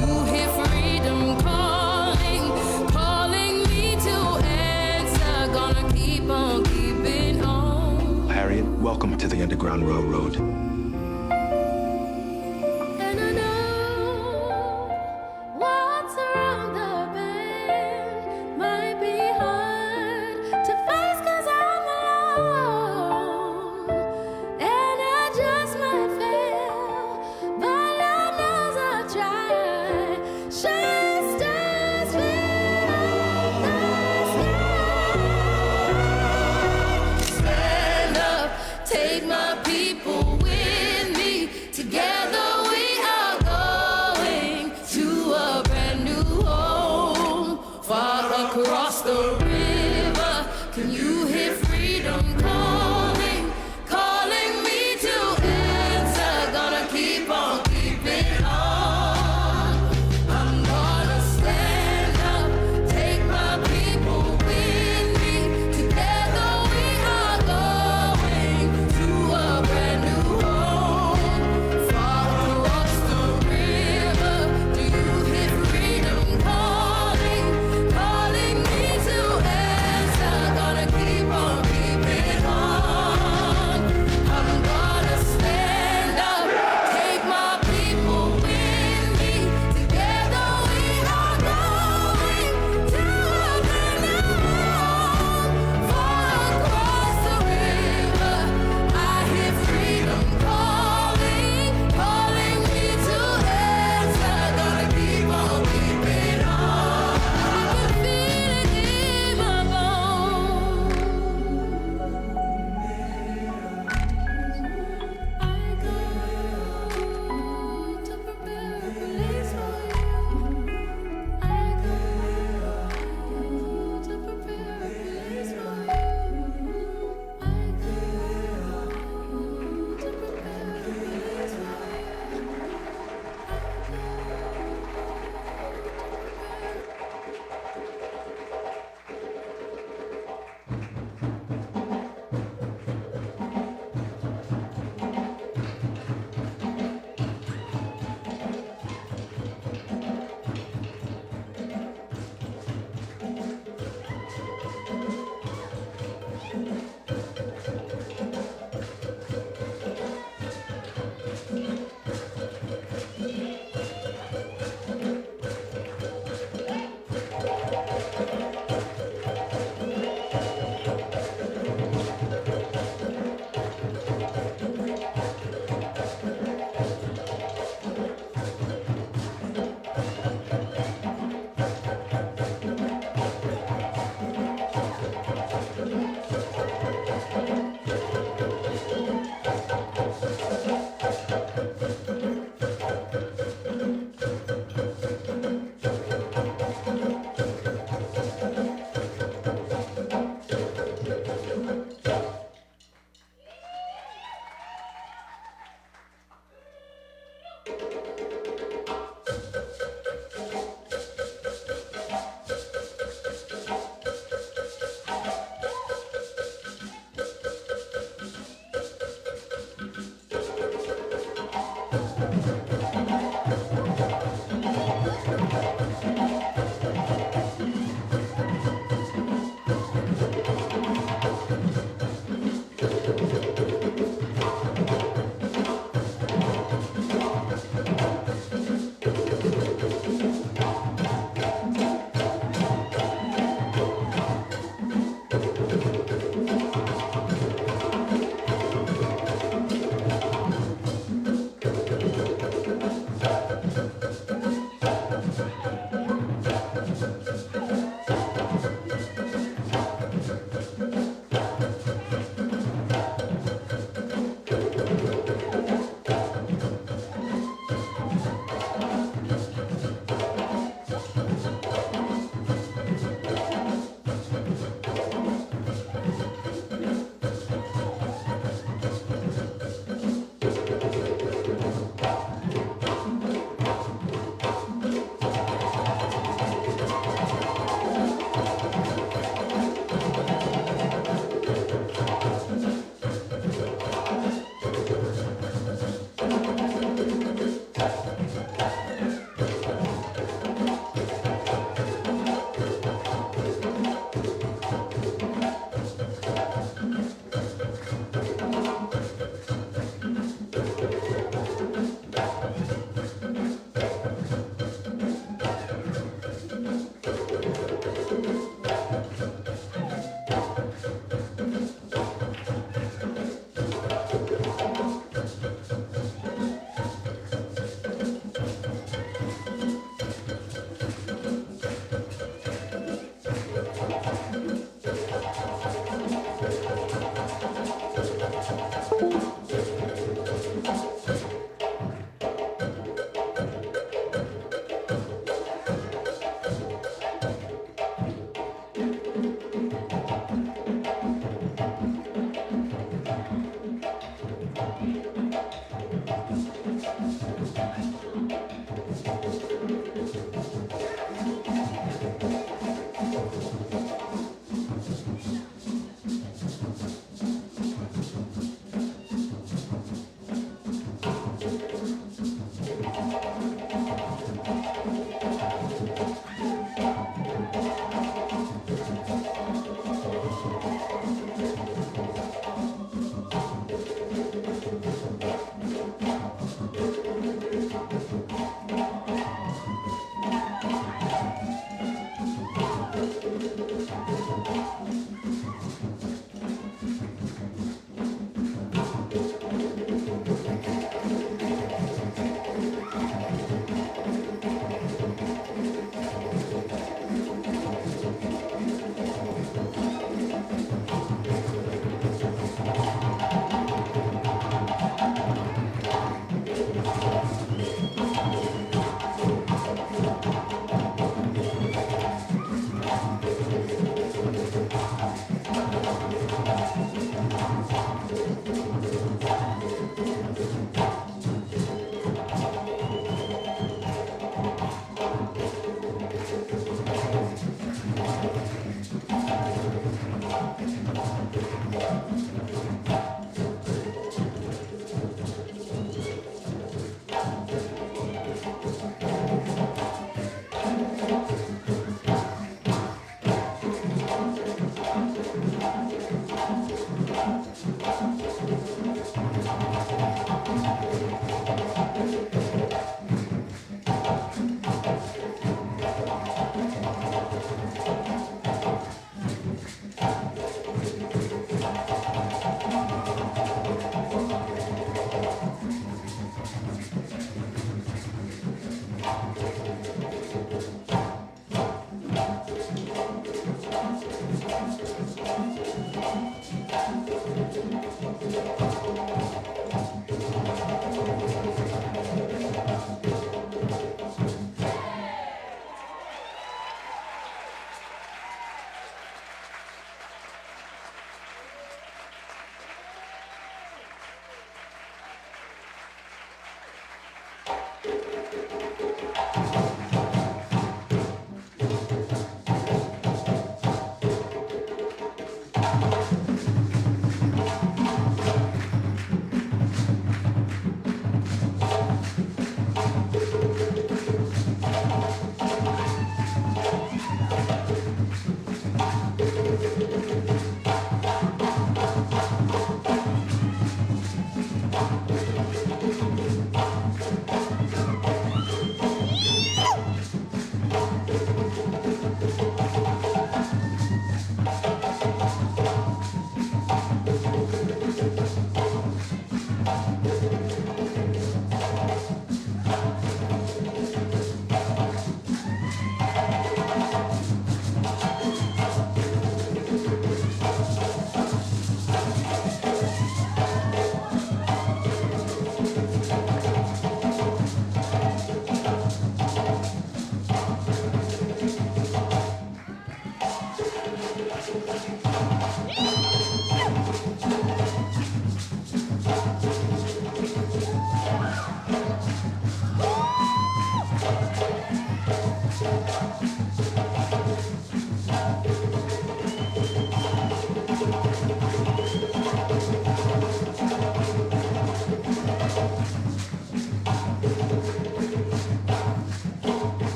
You hear freedom calling, calling me to answer. Gonna keep on keeping on. Harriet, welcome to the Underground Railroad. And I know what's around the bend might be hard to face 'cause I'm alone. And I just might fail, but Lord knows I'll try. Shine stars fill up the sky. Stand up, take my people with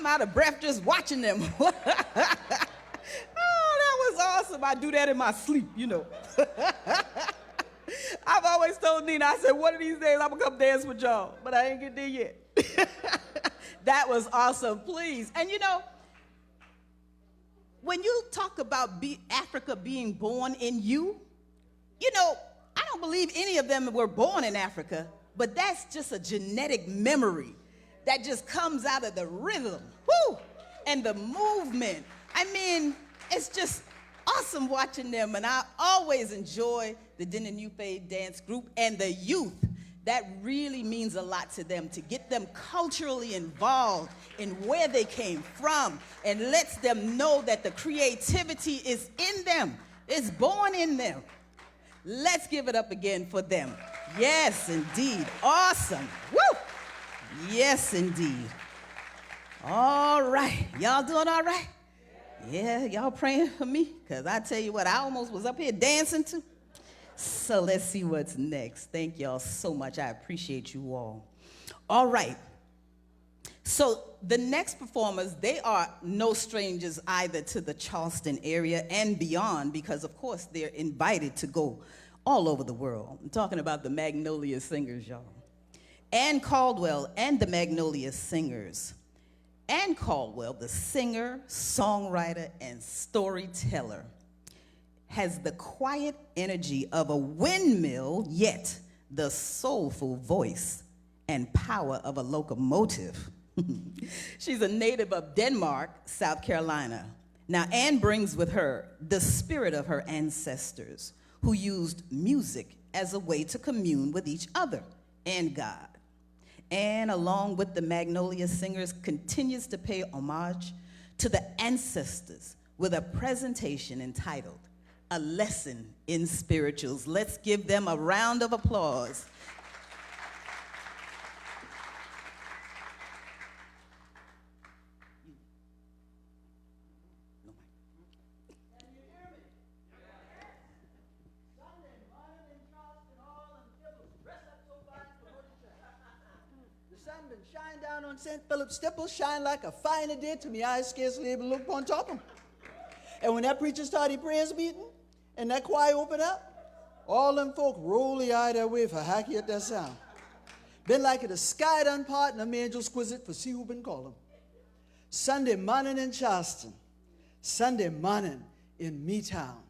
I'm out of breath just watching them. Oh, that was awesome. I do that in my sleep, you know. I've always told Nina, I said, one of these days I'm gonna come dance with y'all, but I ain't get there yet. That was awesome, please. And you know, when you talk about Africa being born in you, you know, I don't believe any of them were born in Africa, but that's just a genetic memory that just comes out of the rhythm, whoo, and the movement. I mean, it's just awesome watching them, and I always enjoy the Dinanewufe dance group and the youth. That really means a lot to them, to get them culturally involved in where they came from and lets them know that the creativity is in them, it's born in them. Let's give it up again for them. Yes, indeed. Awesome. Woo! Yes, indeed. All right. Y'all doing all right? Yeah, y'all praying for me? Because I tell you what, I almost was up here dancing too. So let's see what's next. Thank y'all so much. I appreciate you all. All right. So the next performers, they are no strangers either to the Charleston area and beyond, because of course they're invited to go all over the world. I'm talking about the Magnolia Singers, y'all. Ann Caldwell and the Magnolia Singers. Ann Caldwell, the singer, songwriter, and storyteller, has the quiet energy of a windmill, yet the soulful voice and power of a locomotive. She's a native of Denmark, South Carolina. Now, Ann brings with her the spirit of her ancestors, who used music as a way to commune with each other and God. Ann, along with the Magnolia Singers, continues to pay homage to the ancestors with a presentation entitled A Lesson in Spirituals. Let's give them a round of applause. Shine down on St. Philip's Stipple, shine like a finer day to me eyes scarcely able to look upon top of 'em. And when that preacher started prayers meeting and that choir opened up, all them folk roll the eye that way for hacky at that sound. Been like it a sky done part and a angel squisite for see who been calling. Sunday morning in Charleston, Sunday morning in me town.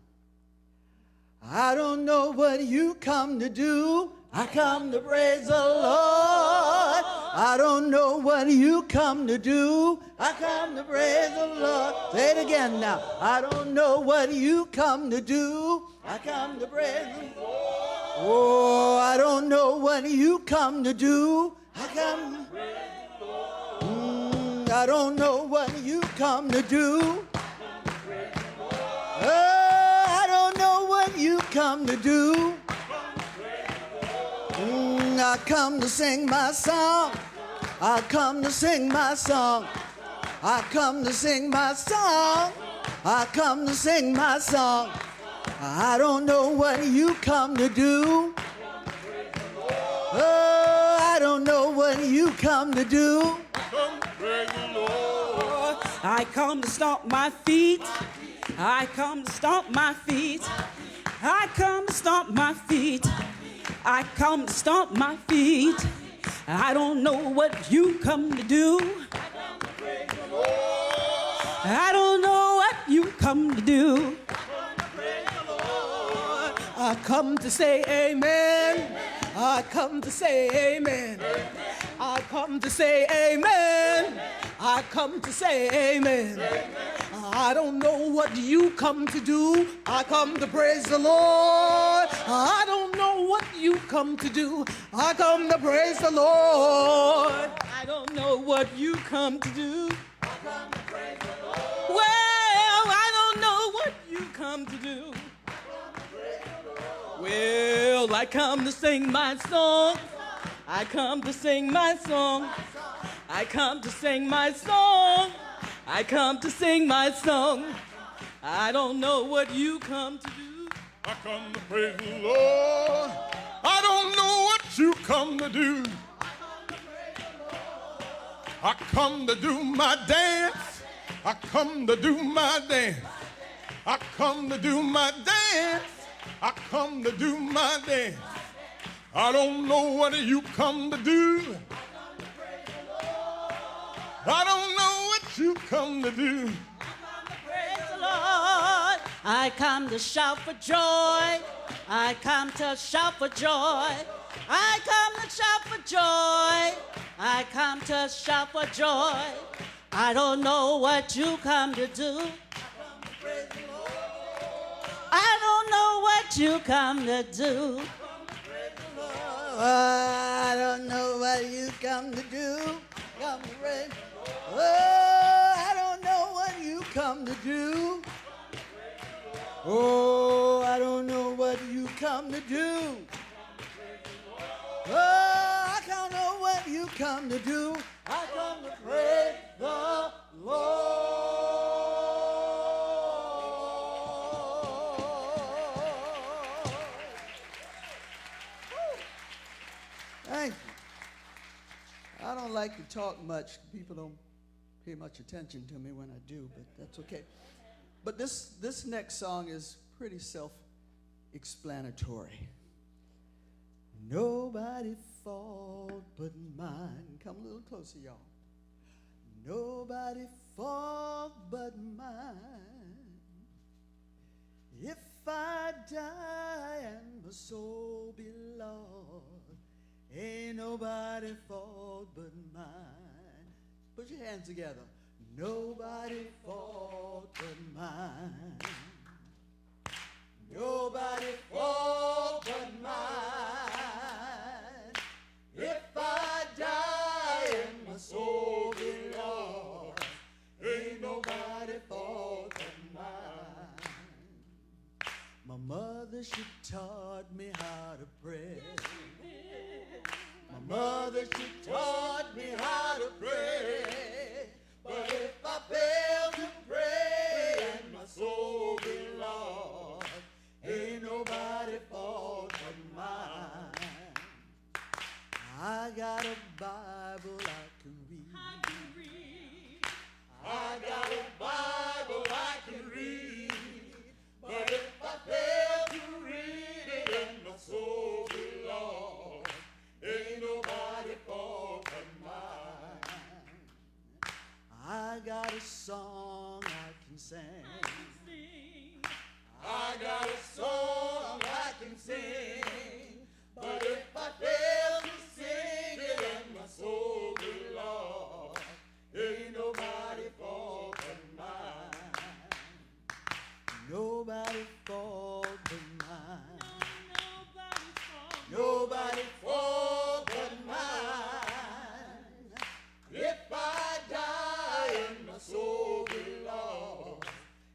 I don't know what you come to do. I come to praise the Lord. I don't know what you come to do. I come to praise the Lord. Say it again now. I don't know what you come to do. I come to praise the Lord. Oh, I don't know what you come to do. I come to praise the Lord. I don't know what you come to do. Oh, I don't know what you come to do. I come to sing my song. I come to sing my song. I come to sing my song. I come to sing my song. I don't know what you come to do. Oh, I don't know what you come to do. I come to stomp my feet. I come to stomp my feet. I come to stomp my feet. I come to stomp my feet. I don't know what you come to do. I don't know what you come to do. I come to say amen. I come to say amen. I come to say amen. I come to say amen. I don't know what you come to do. I come to praise the Lord. I don't know what you come to do. I come to praise the Lord. I don't know what you come to do. I come to praise the Lord. Well, I don't know what you come to do. I come to praise the Lord. Well, I come to sing my song. I come to sing my song. I come to sing my song. I come to sing my song. I don't know what you come to do. I come to praise the Lord. I don't know what you come to do. I come to do my dance. I come to do my dance. I come to do my dance. I come to do my dance. I don't know what you come to do. I don't know what you come to do. Praise the Lord. I come to shout for joy. I come to shout for joy. I come to shout for joy. I come to shout for joy. I don't know what you come to do. I don't know what you come to do. I don't know what you come to do. Come to praise. Oh, I don't know what you come to do. Oh, I don't know what you come to do. Oh, I don't know what you come to do. I come to praise the Lord. talk much. People don't pay much attention to me when I do, but that's okay. But this next song is pretty self-explanatory. Nobody fault but mine. Come a little closer, y'all. Nobody fault but mine. If I die and my soul be lost, ain't nobody fault but mine. Put your hands together. Nobody fault but mine. Nobody fault but mine. If I die and my soul be lost, ain't nobody fault but mine. My mother, she taught me how to pray. My mother, she taught me how to pray. But if I fail to pray and my soul be lost, ain't nobody fault but mine. I got a Bible I can read. I got a Bible I can read. But if I fail to read it and my soul be lost, ain't nobody fault but mine. I got a song I can sing. I got a song I can sing. But if I fail to sing it and my soul be lost, ain't nobody fault but mine. Nobody fault but mine. Nobody fault but mine. If I die and my soul be lost,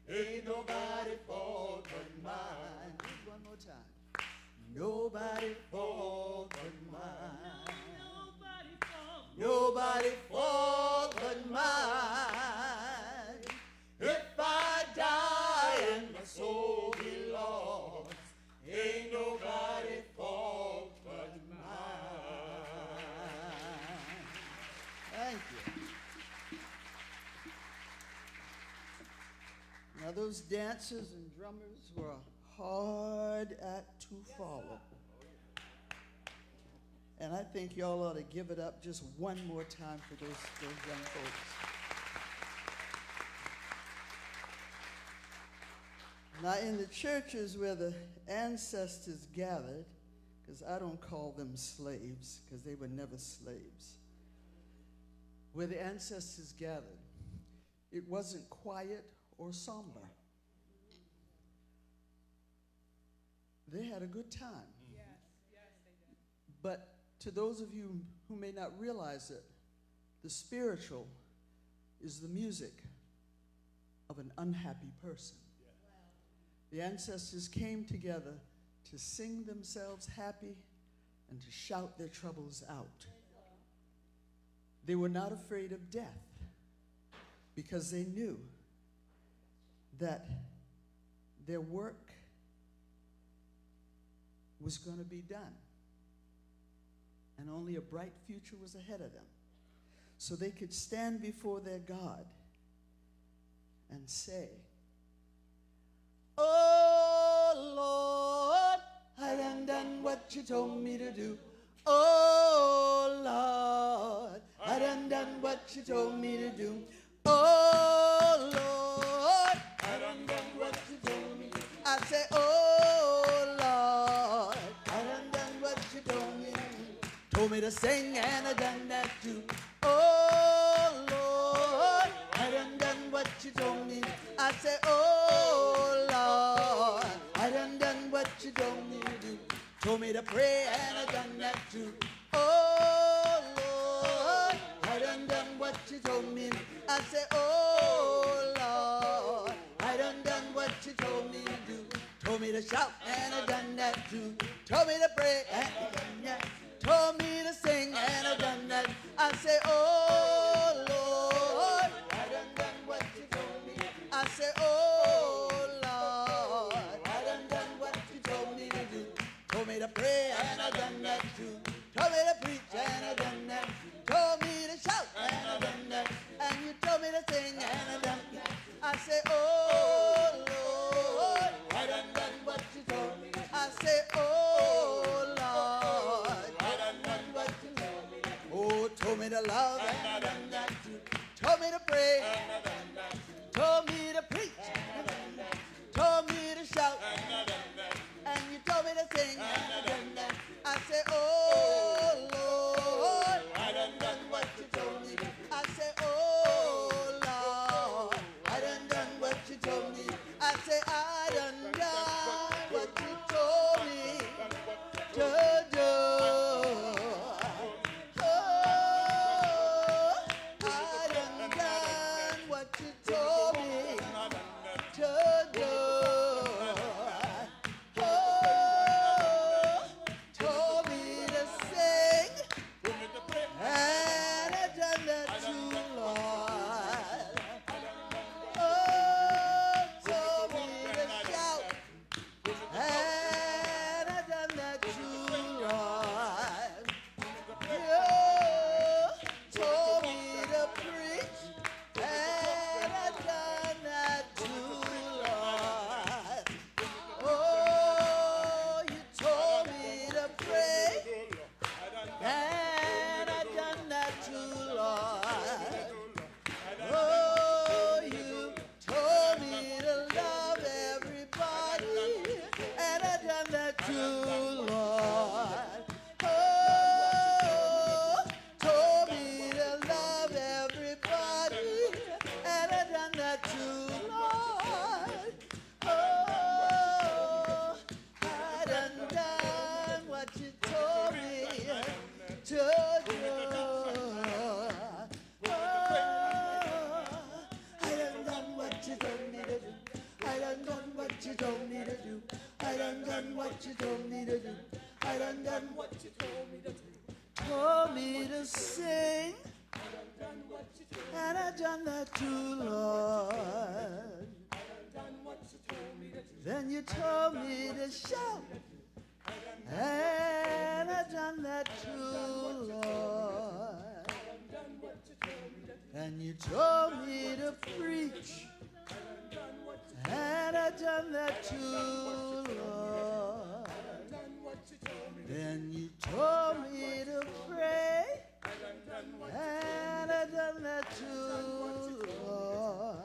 ain't nobody fault but mine. One more time. Nobody fault but mine. Nobody fault but mine. If I die and my soul be lost, ain't nobody fault but mine. Thank you. Now those dancers and drummers were hard act to follow. And I think y'all ought to give it up just one more time for those young folks. Now in the churches where the ancestors gathered, because I don't call them slaves, because they were never slaves, where the ancestors gathered, it wasn't quiet or somber. They had a good time. Yes, they did. But to those of you who may not realize it, the spiritual is the music of an unhappy person. Yeah. Wow. The ancestors came together to sing themselves happy and to shout their troubles out. They were not afraid of death because they knew that their work was going to be done, and only a bright future was ahead of them. So they could stand before their God and say, "Oh Lord, I done what you told me to do. Oh Lord, I done what you told me to do. Oh Lord, I done what you told me to do." I say, "Oh Lord, I done what you told me to do. Told me to sing and I done that too. Oh Lord, I done what you told me to do." I say, "Oh Lord, I done what you told me to do. Told me to pray and I done that too. Oh Lord, I done what you told me to do." I say, "Oh Lord, I done what you told me to do. Told me to shout and I done that too. Told me to pray and I done that. Told me to sing and I done that." I say, "Oh Lord, I done what you told me to do." I say, "Oh Lord, I done what you told me to do. Told me to pray and I done that too. Told me to preach and I done that. Told me to shout told me to pray, told me to preach, told me to shout, and you told me to sing. I say, oh Lord, I done what you told me. I say, oh Lord, I done what you told me. I say, I done what you told me to do. Told me to sing, and I done that too, Lord. Then you told me to shout, and I done that too, Lord. And you told me to preach, and I done that too, Lord. Then you told me to pray, and I done that too, Lord.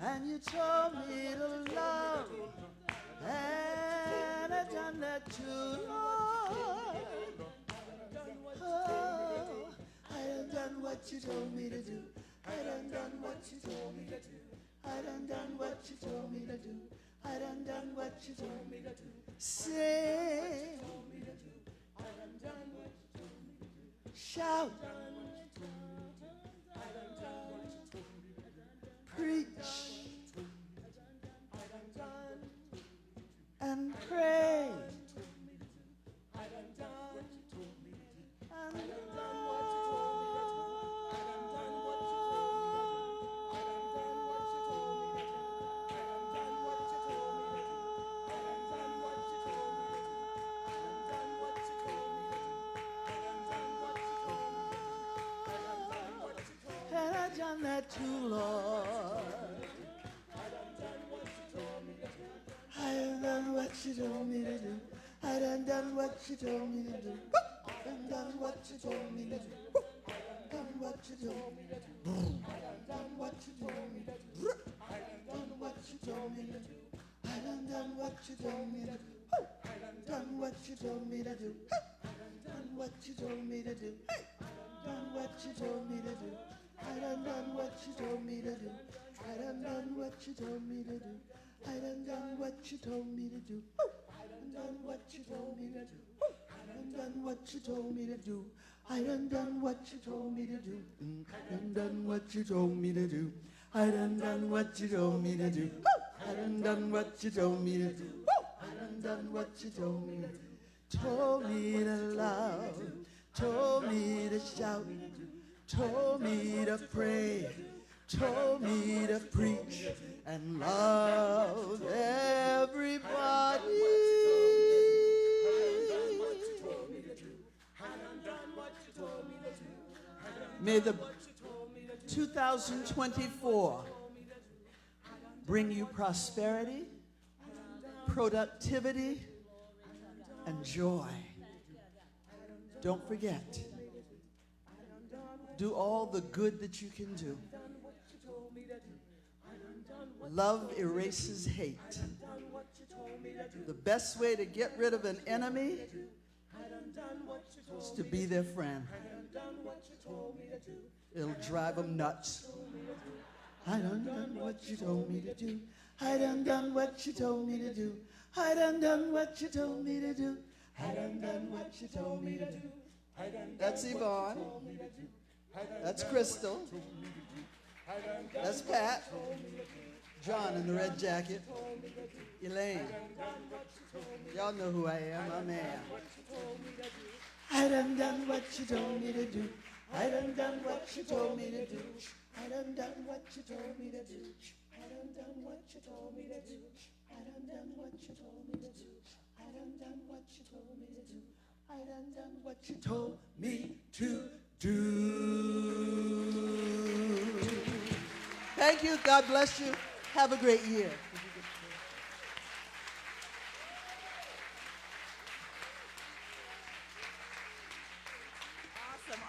And you told me to love, and I done that too, Lord. Oh, I done what you told me to do. I done what you told me to do. I done what you told me to do. I done what you told me to do. Sing, shout, preach, and pray. Done that too, Lord. I done what you told me to do. I done what you told me to do. I done what you told me to do. Done what you told me to do. Done what you told me to do. Done what you told me to do. I done what you told me to do. Done what you told me to do. Done what you told me to do. Done what you told me to do. I done what you told me to do. I done what you told me to do. I done what you told me to do. I done what you told me to do. I done what you told me to do. I done what you told me to do. I done what you told me to do. I done what you told me to do. I done what you told me to do. I done what you told me to do. Told me to love. Told me to shout. Told me to pray, told me to preach and love everybody. May the 2024 bring you prosperity, productivity, and joy. Don't forget, Do all the good that you can do. Love erases hate. The best way to get rid of an enemy is to be their friend. It'll drive them nuts. I done what you told me to do. I done what you told me to do. I done what you told me to do. I done what you told me to do. That's Yvonne. That's Crystal. That's Pat. John in the red jacket. Elaine. Y'all know who I am. I'm man. I done what you told me to do. I done what you told me to do. I done what you told me to do. I done what you told me to do. I done what you told me to do. I done what you told me to do. I done what you told me to do. Thank you. God bless you. Have a great year.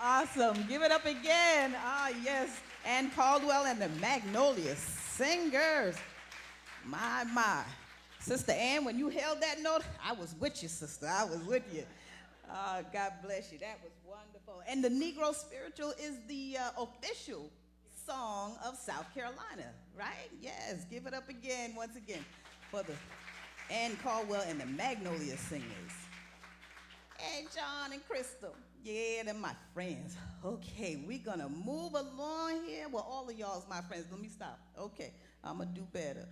Awesome. Give it up again. Ah, yes. Ann Caldwell and the Magnolia Singers. My. Sister Ann, when you held that note, I was with you, sister. I was with you. God bless you. That was wonderful. And the Negro Spiritual is the official song of South Carolina, right? Yes. Give it up again, once again, for the Ann Caldwell and the Magnolia Singers. Hey, John and Crystal. Yeah, they're my friends. Okay, we're going to move along here. Well, all of y'all is my friends. Let me stop. Okay, I'm going to do better.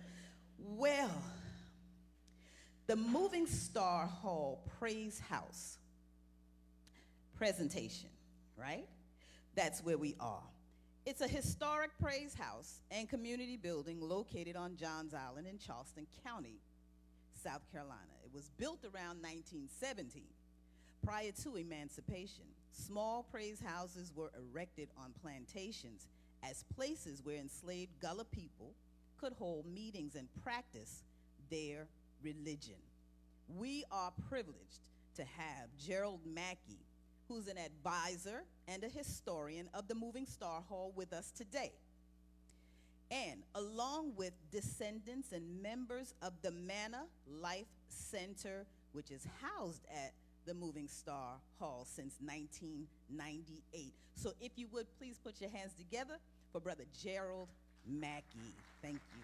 Well, the Moving Star Hall Praise House presentation, right? That's where we are. It's a historic praise house and community building located on Johns Island in Charleston County, South Carolina. It was built around 1917. Prior to emancipation, small praise houses were erected on plantations as places where enslaved Gullah people could hold meetings and practice their religion. We are privileged to have Gerald Mackey, who's an advisor and a historian of the Moving Star Hall, with us today. And along with descendants and members of the Manna Life Center, which is housed at the Moving Star Hall since 1998. So if you would, please put your hands together for Brother Gerald Mackey. Thank you.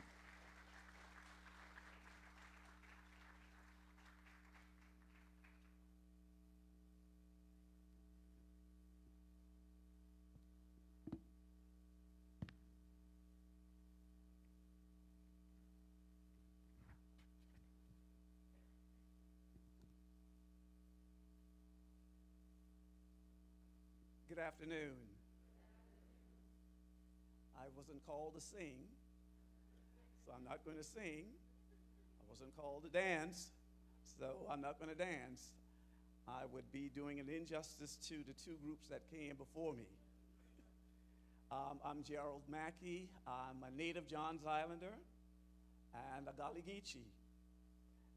Good afternoon. I wasn't called to sing, so I'm not going to sing. I wasn't called to dance, so I'm not going to dance. I would be doing an injustice to the two groups that came before me. I'm Gerald Mackey. I'm a native Johns Islander and a Geechee.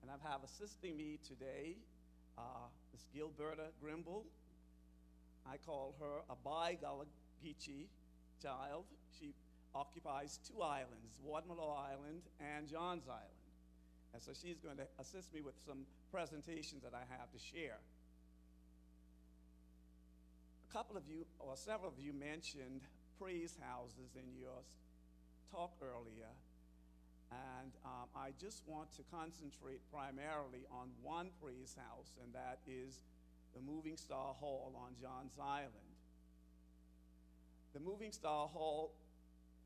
And I have assisting me today Miss Gilberta Grimble. I call her a bi-Gullah Geechee child. She occupies two islands, Wadmalaw Island and Johns Island. And so she's going to assist me with some presentations that I have to share. A couple of you, or several of you, mentioned praise houses in your talk earlier. And I just want to concentrate primarily on one praise house, and that is the Moving Star Hall on Johns Island. The Moving Star Hall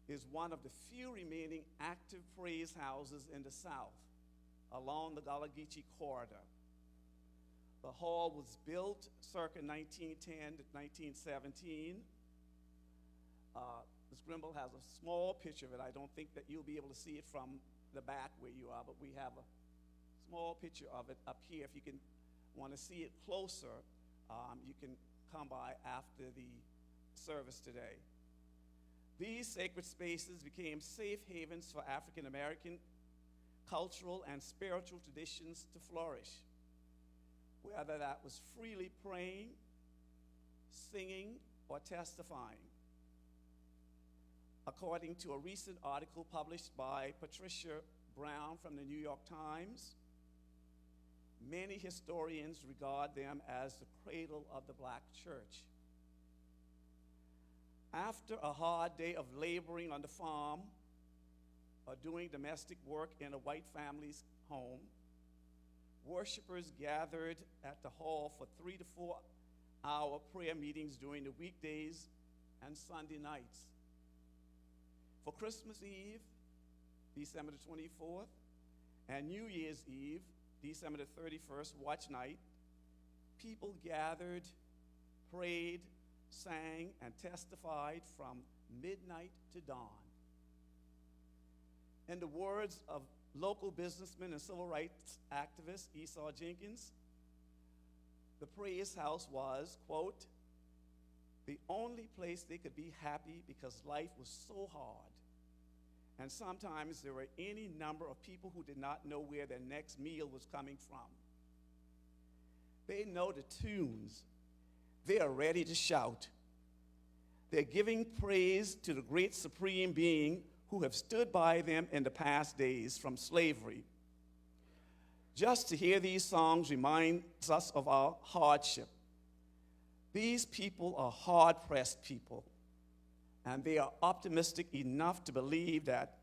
is one of the few remaining active praise houses in the South along the Gullah Geechee corridor. The hall was built circa 1910 to 1917. Ms. Grimble has a small picture of it. I don't think that you'll be able to see it from the back where you are, but we have a small picture of it up here. If you can want to see it closer, you can come by after the service today. These sacred spaces became safe havens for African American cultural and spiritual traditions to flourish, whether that was freely praying, singing, or testifying. According to a recent article published by Patricia Brown from the New York Times, many historians regard them as the cradle of the black church. After a hard day of laboring on the farm or doing domestic work in a white family's home, worshipers gathered at the hall for 3 to 4 hour prayer meetings during the weekdays and Sunday nights. For Christmas Eve, December the 24th, and New Year's Eve, December the 31st, watch night, people gathered, prayed, sang, and testified from midnight to dawn. In the words of local businessman and civil rights activist Esau Jenkins, the praise house was, quote, the only place they could be happy because life was so hard. And sometimes there were any number of people who did not know where their next meal was coming from. They know the tunes. They are ready to shout. They're giving praise to the great supreme being who have stood by them in the past days from slavery. Just to hear these songs reminds us of our hardship. These people are hard-pressed people, and they are optimistic enough to believe that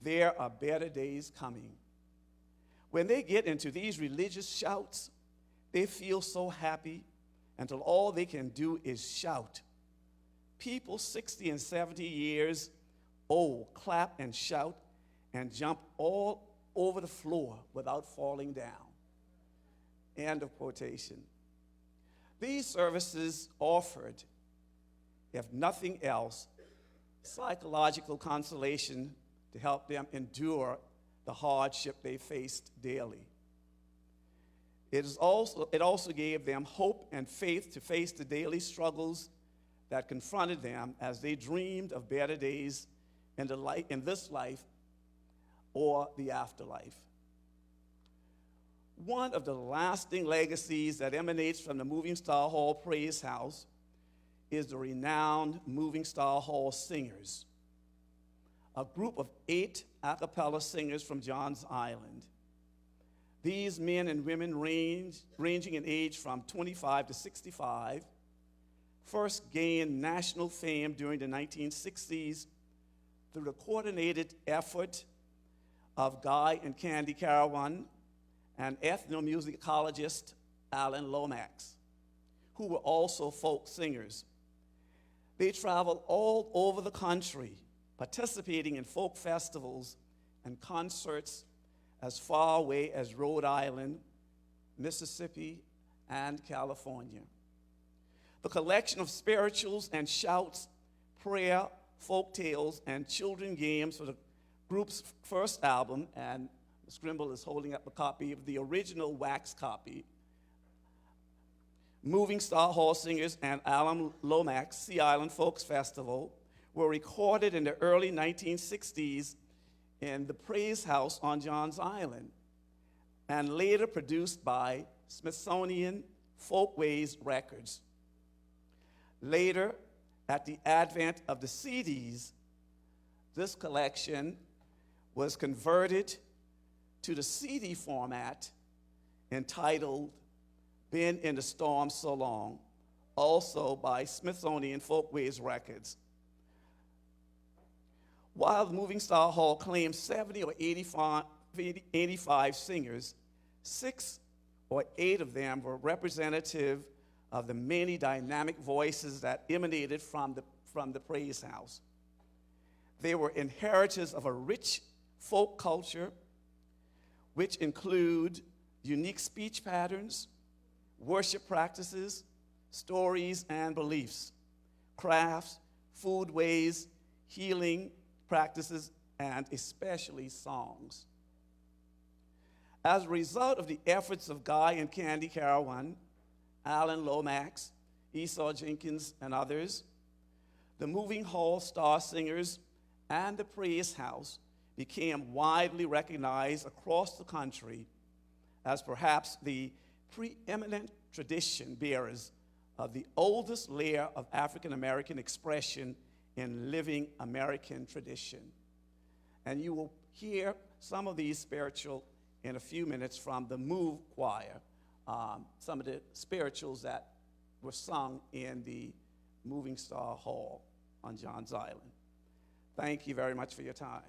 there are better days coming. When they get into these religious shouts, they feel so happy until all they can do is shout. People 60 and 70 years old clap and shout and jump all over the floor without falling down. End of quotation. These services offered, if nothing else, psychological consolation to help them endure the hardship they faced daily. It also gave them hope and faith to face the daily struggles that confronted them as they dreamed of better days in this life or the afterlife. One of the lasting legacies that emanates from the Moving Star Hall Praise House is the renowned Moving Star Hall Singers, a group of 8 a cappella singers from Johns Island. These men and women ranging in age from 25 to 65 first gained national fame during the 1960s through the coordinated effort of Guy and Candy Carawan and ethnomusicologist Alan Lomax, who were also folk singers. They traveled all over the country, participating in folk festivals and concerts as far away as Rhode Island, Mississippi, and California. The collection of spirituals and shouts, prayer, folk tales, and children games for the group's first album, and Ms. Grimble is holding up a copy of the original wax copy. Moving Star Hall Singers and Alan Lomax Sea Island Folks Festival were recorded in the early 1960s in the Praise House on Johns Island, and later produced by Smithsonian Folkways Records. Later, at the advent of the CDs, this collection was converted to the CD format entitled Been in the Storm So Long, also by Smithsonian Folkways Records. While the Moving Star Hall claimed 70 or 85 singers, 6 or 8 of them were representative of the many dynamic voices that emanated from the Praise House. They were inheritors of a rich folk culture, which include unique speech patterns, worship practices, stories and beliefs, crafts, food ways, healing practices, and especially songs. As a result of the efforts of Guy and Candy Carawan, Alan Lomax, Esau Jenkins, and others, the Moving Hall Star Singers and the Praise House became widely recognized across the country as perhaps the preeminent tradition bearers the oldest layer of African American expression in living American tradition. And you will hear some of these spiritual in a few minutes from the Move Choir, some of the spirituals that were sung in the Moving Star Hall on Johns Island. Thank you very much for your time.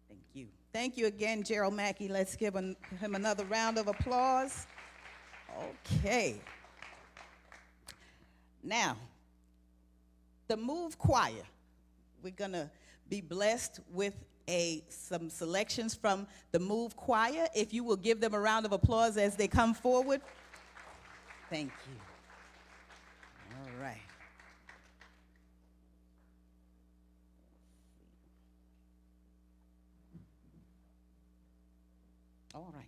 Thank you. Thank you again, Gerald Mackey. Let's give him another round of applause. Okay. Now, the Move Choir, we're going to be blessed with some selections from the Move Choir. If you will give them a round of applause as they come forward. Thank you. All right. All right.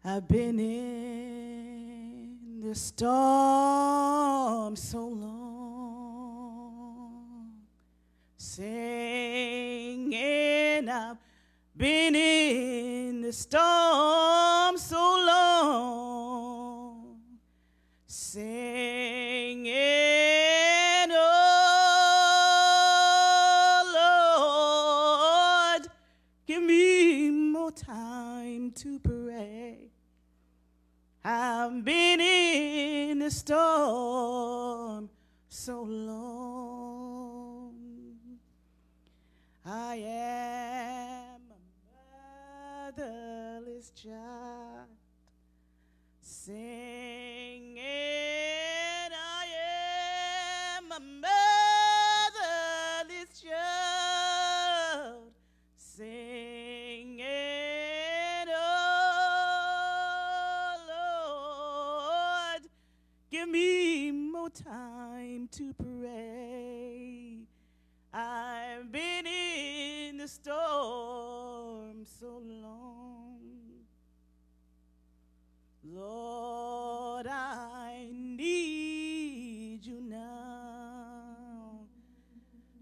I've been in the storm so long, singing. I've been in the storm so long, singing. Oh Lord, give me more time to pray. I've been in the storm so long. I am a motherless child, singing. I am a motherless child, singing. Give me more time to pray. I've been in the storm so long. Lord, I need you now.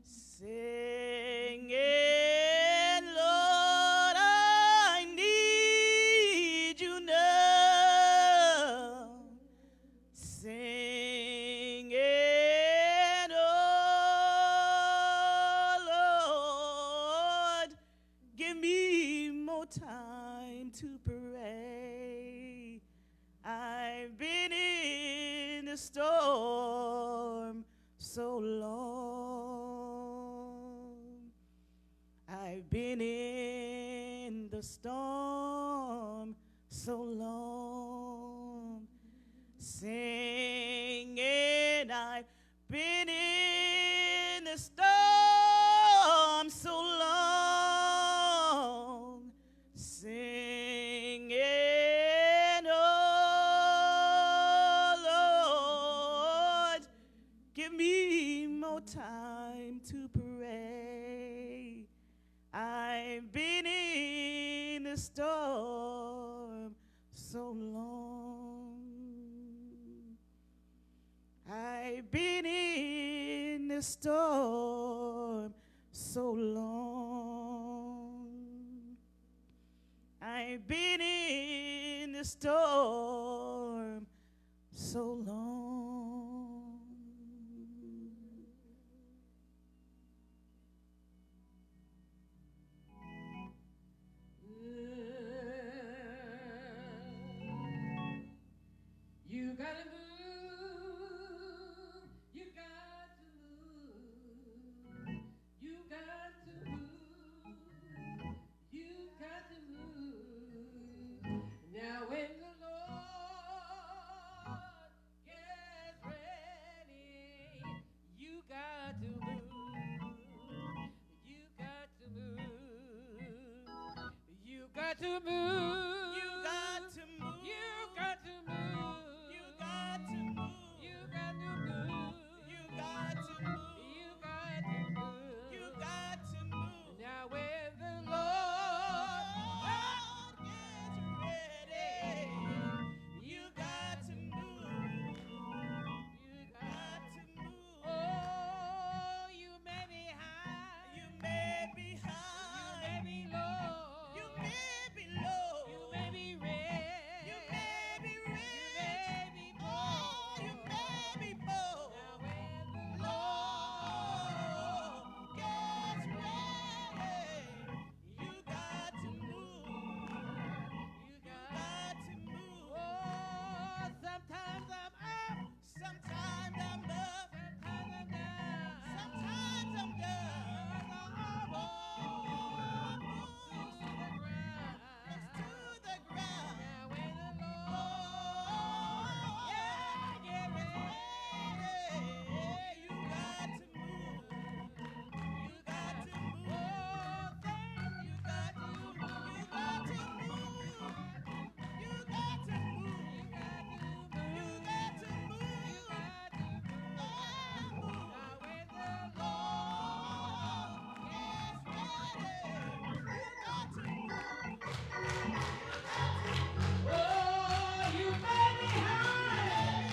Singing, Lord, I need you now. Singing, oh Lord, give me more time to pray. I've been in the storm so long. I've been in the storm so long, singing. I've been in the storm so long, singing. Oh Lord, give me more time to pray. I've been in the storm so long. I've been in the storm so long. I've been in the storm so long. You gotta move, you got to move. got to move. You got to move. You got to move. You got to move. You got to move. You got to move. You got to move. You got to move. Now when the Lord gets ready, you got to move. You got to move. Oh, you may be high. You may be high. You may be low. You may be low. You may be rich. You may be rich. You may be poor. Oh, you may be poor. Now when the Lord gets ready, you got to move. You Got to move. oh, sometimes I'm up. Sometimes I'm up. Sometimes I'm down. Sometimes I'm down. To the ground. Now when the Oh, Lord get ready. you got to move. You got to move. Oh, thank You got to move. You got to move. You got to move. You got to move. Oh, move. Now when the Lord gets ready, you got to move. Oh, you may be high.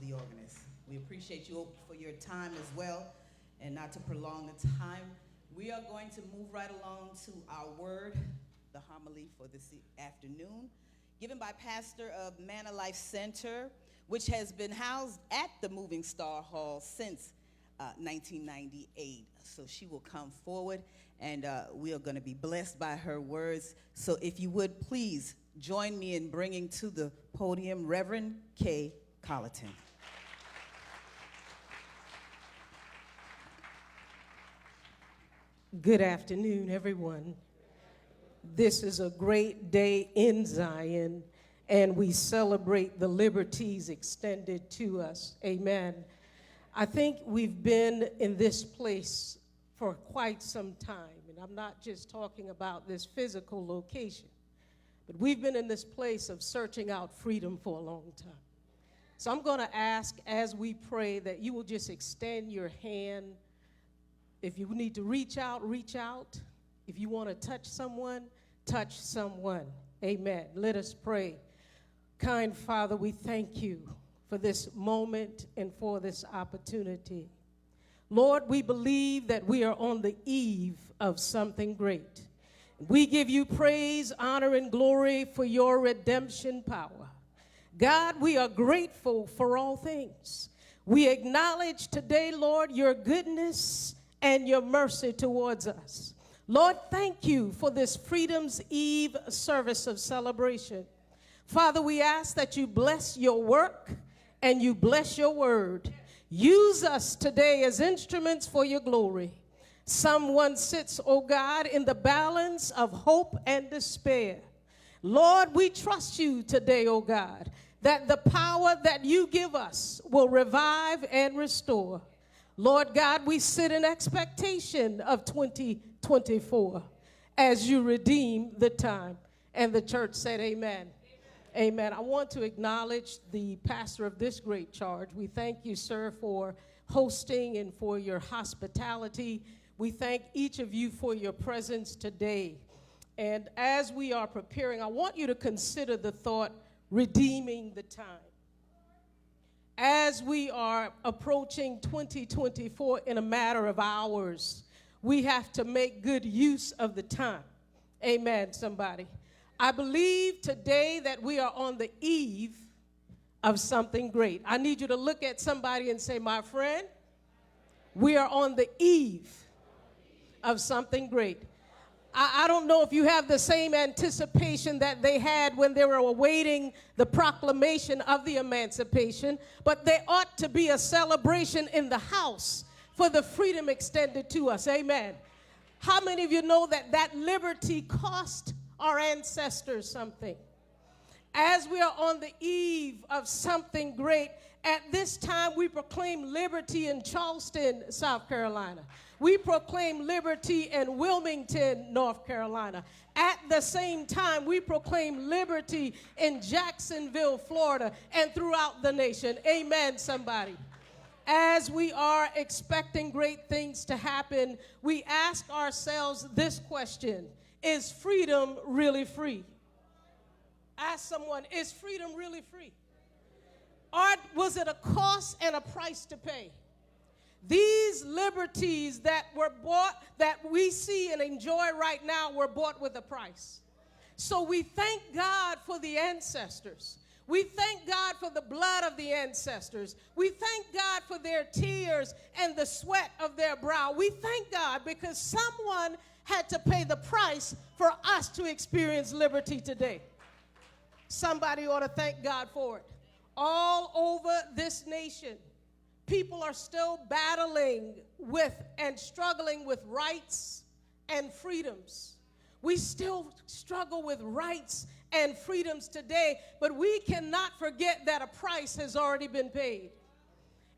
the organist. We appreciate you for your time as well, and not to prolong the time, we are going to move right along to our word, the homily for this afternoon, given by pastor of Manna Life Center, which has been housed at the Moving Star Hall since 1998. So she will come forward, and we are going to be blessed by her words. So if you would, please join me in bringing to the podium Reverend K. Colleton. Good afternoon, everyone. This is a great day in Zion, and we celebrate the liberties extended to us. Amen. I think we've been in this place for quite some time, and I'm not just talking about this physical location, but we've been in this place of searching out freedom for a long time. So I'm going to ask as we pray that you will just extend your hand. If you need to reach out, reach out. If you want to touch someone, touch someone. Amen. Let us pray. Kind Father, we thank you for this moment and for this opportunity. Lord, we believe that we are on the eve of something great. We give you praise, honor, and glory for your redemption power. God, we are grateful for all things. We acknowledge today, Lord, your goodness and your mercy towards us. Lord, thank you for this Freedom's Eve service of celebration. Father, we ask that you bless your work and you bless your word. Use us today as instruments for your glory. Someone sits, oh God, in the balance of hope and despair. Lord, we trust you today, oh God, that the power that you give us will revive and restore. Lord God, we sit in expectation of 2024 as you redeem the time. And the church said amen. Amen. I want to acknowledge the pastor of this great charge. We thank you, sir, for hosting and for your hospitality. We thank each of you for your presence today. And as we are preparing, I want you to consider the thought, redeeming the time. As we are approaching 2024 in a matter of hours, we have to make good use of the time. Amen, somebody. I believe today that we are on the eve of something great. I need you to look at somebody and say, my friend, we are on the eve of something great. I don't know if you have the same anticipation that they had when they were awaiting the proclamation of the emancipation, but there ought to be a celebration in the house for the freedom extended to us. Amen. How many of you know that that liberty cost our ancestors something? As we are on the eve of something great, at this time we proclaim liberty in Charleston, South Carolina. We proclaim liberty in Wilmington, North Carolina. At the same time, we proclaim liberty in Jacksonville, Florida, and throughout the nation. Amen, somebody. As we are expecting great things to happen, we ask ourselves this question: is freedom really free? Ask someone, is freedom really free? Or was it a cost and a price to pay? These liberties that were bought, that we see and enjoy right now, were bought with a price. So we thank God for the ancestors. We thank God for the blood of the ancestors. We thank God for their tears and the sweat of their brow. We thank God because someone had to pay the price for us to experience liberty today. Somebody ought to thank God for it. All over this nation, people are still battling with and struggling with rights and freedoms. We still struggle with rights and freedoms today, but we cannot forget that a price has already been paid.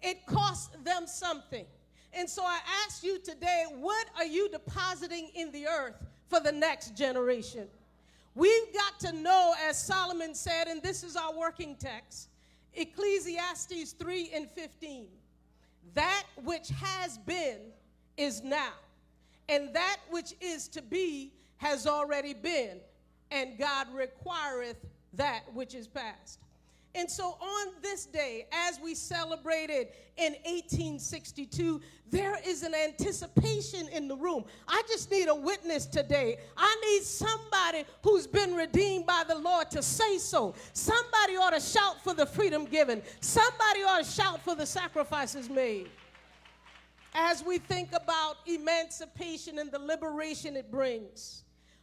It cost them something. And so I ask you today, what are you depositing in the earth for the next generation? We've got to know, as Solomon said, and this is our working text, Ecclesiastes 3:15, that which has been is now, and that which is to be has already been, and God requireth that which is past. And so on this day, as we celebrated in 1862, there is an anticipation in the room. I just need a witness today. I need somebody who's been redeemed by the Lord to say so. Somebody ought to shout for the freedom given. Somebody ought to shout for the sacrifices made. As we think about emancipation and the liberation it brings,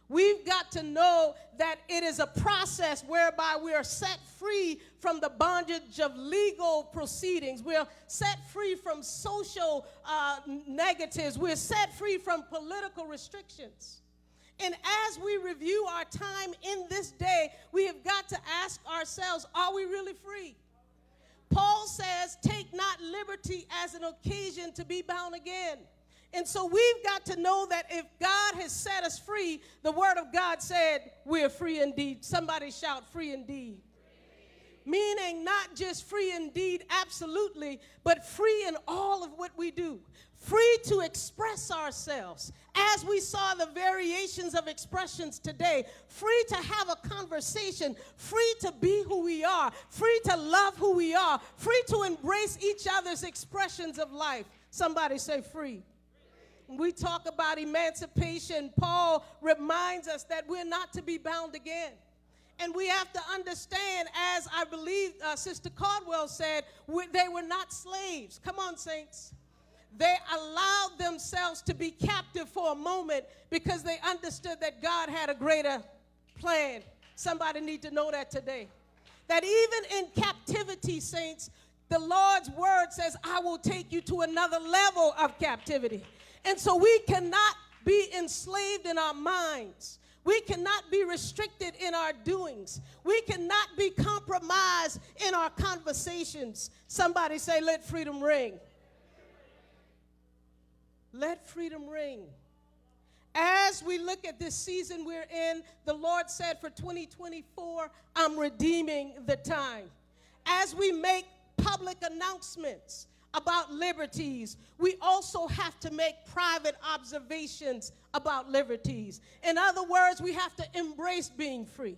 we've got to know that it is a process whereby we are set free from the bondage of legal proceedings. We are set free from social negatives. We're set free from political restrictions. And as we review our time in this day, we have got to ask ourselves, are we really free? Paul says, take not liberty as an occasion to be bound again. And so we've got to know that if God has set us free, the word of God said we're free indeed. Somebody shout, free indeed. Meaning not just free indeed, absolutely, but free in all of what we do. Free to express ourselves. As we saw the variations of expressions today, free to have a conversation, free to be who we are, free to love who we are, free to embrace each other's expressions of life. Somebody say free. We talk about emancipation. Paul reminds us that we're not to be bound again. And we have to understand, as I believe Sister Caldwell said, they were not slaves. Come on, saints. They allowed themselves to be captive for a moment because they understood that God had a greater plan. Somebody need to know that today. That even in captivity, saints, the Lord's word says, I will take you to another level of captivity. And so we cannot be enslaved in our minds. We cannot be restricted in our doings. We cannot be compromised in our conversations. Somebody say, let freedom ring. Let freedom ring. As we look at this season we're in, the Lord said for 2024, I'm redeeming the time. As we make public announcements about liberties, we also have to make private observations about liberties. In other words, we have to embrace being free.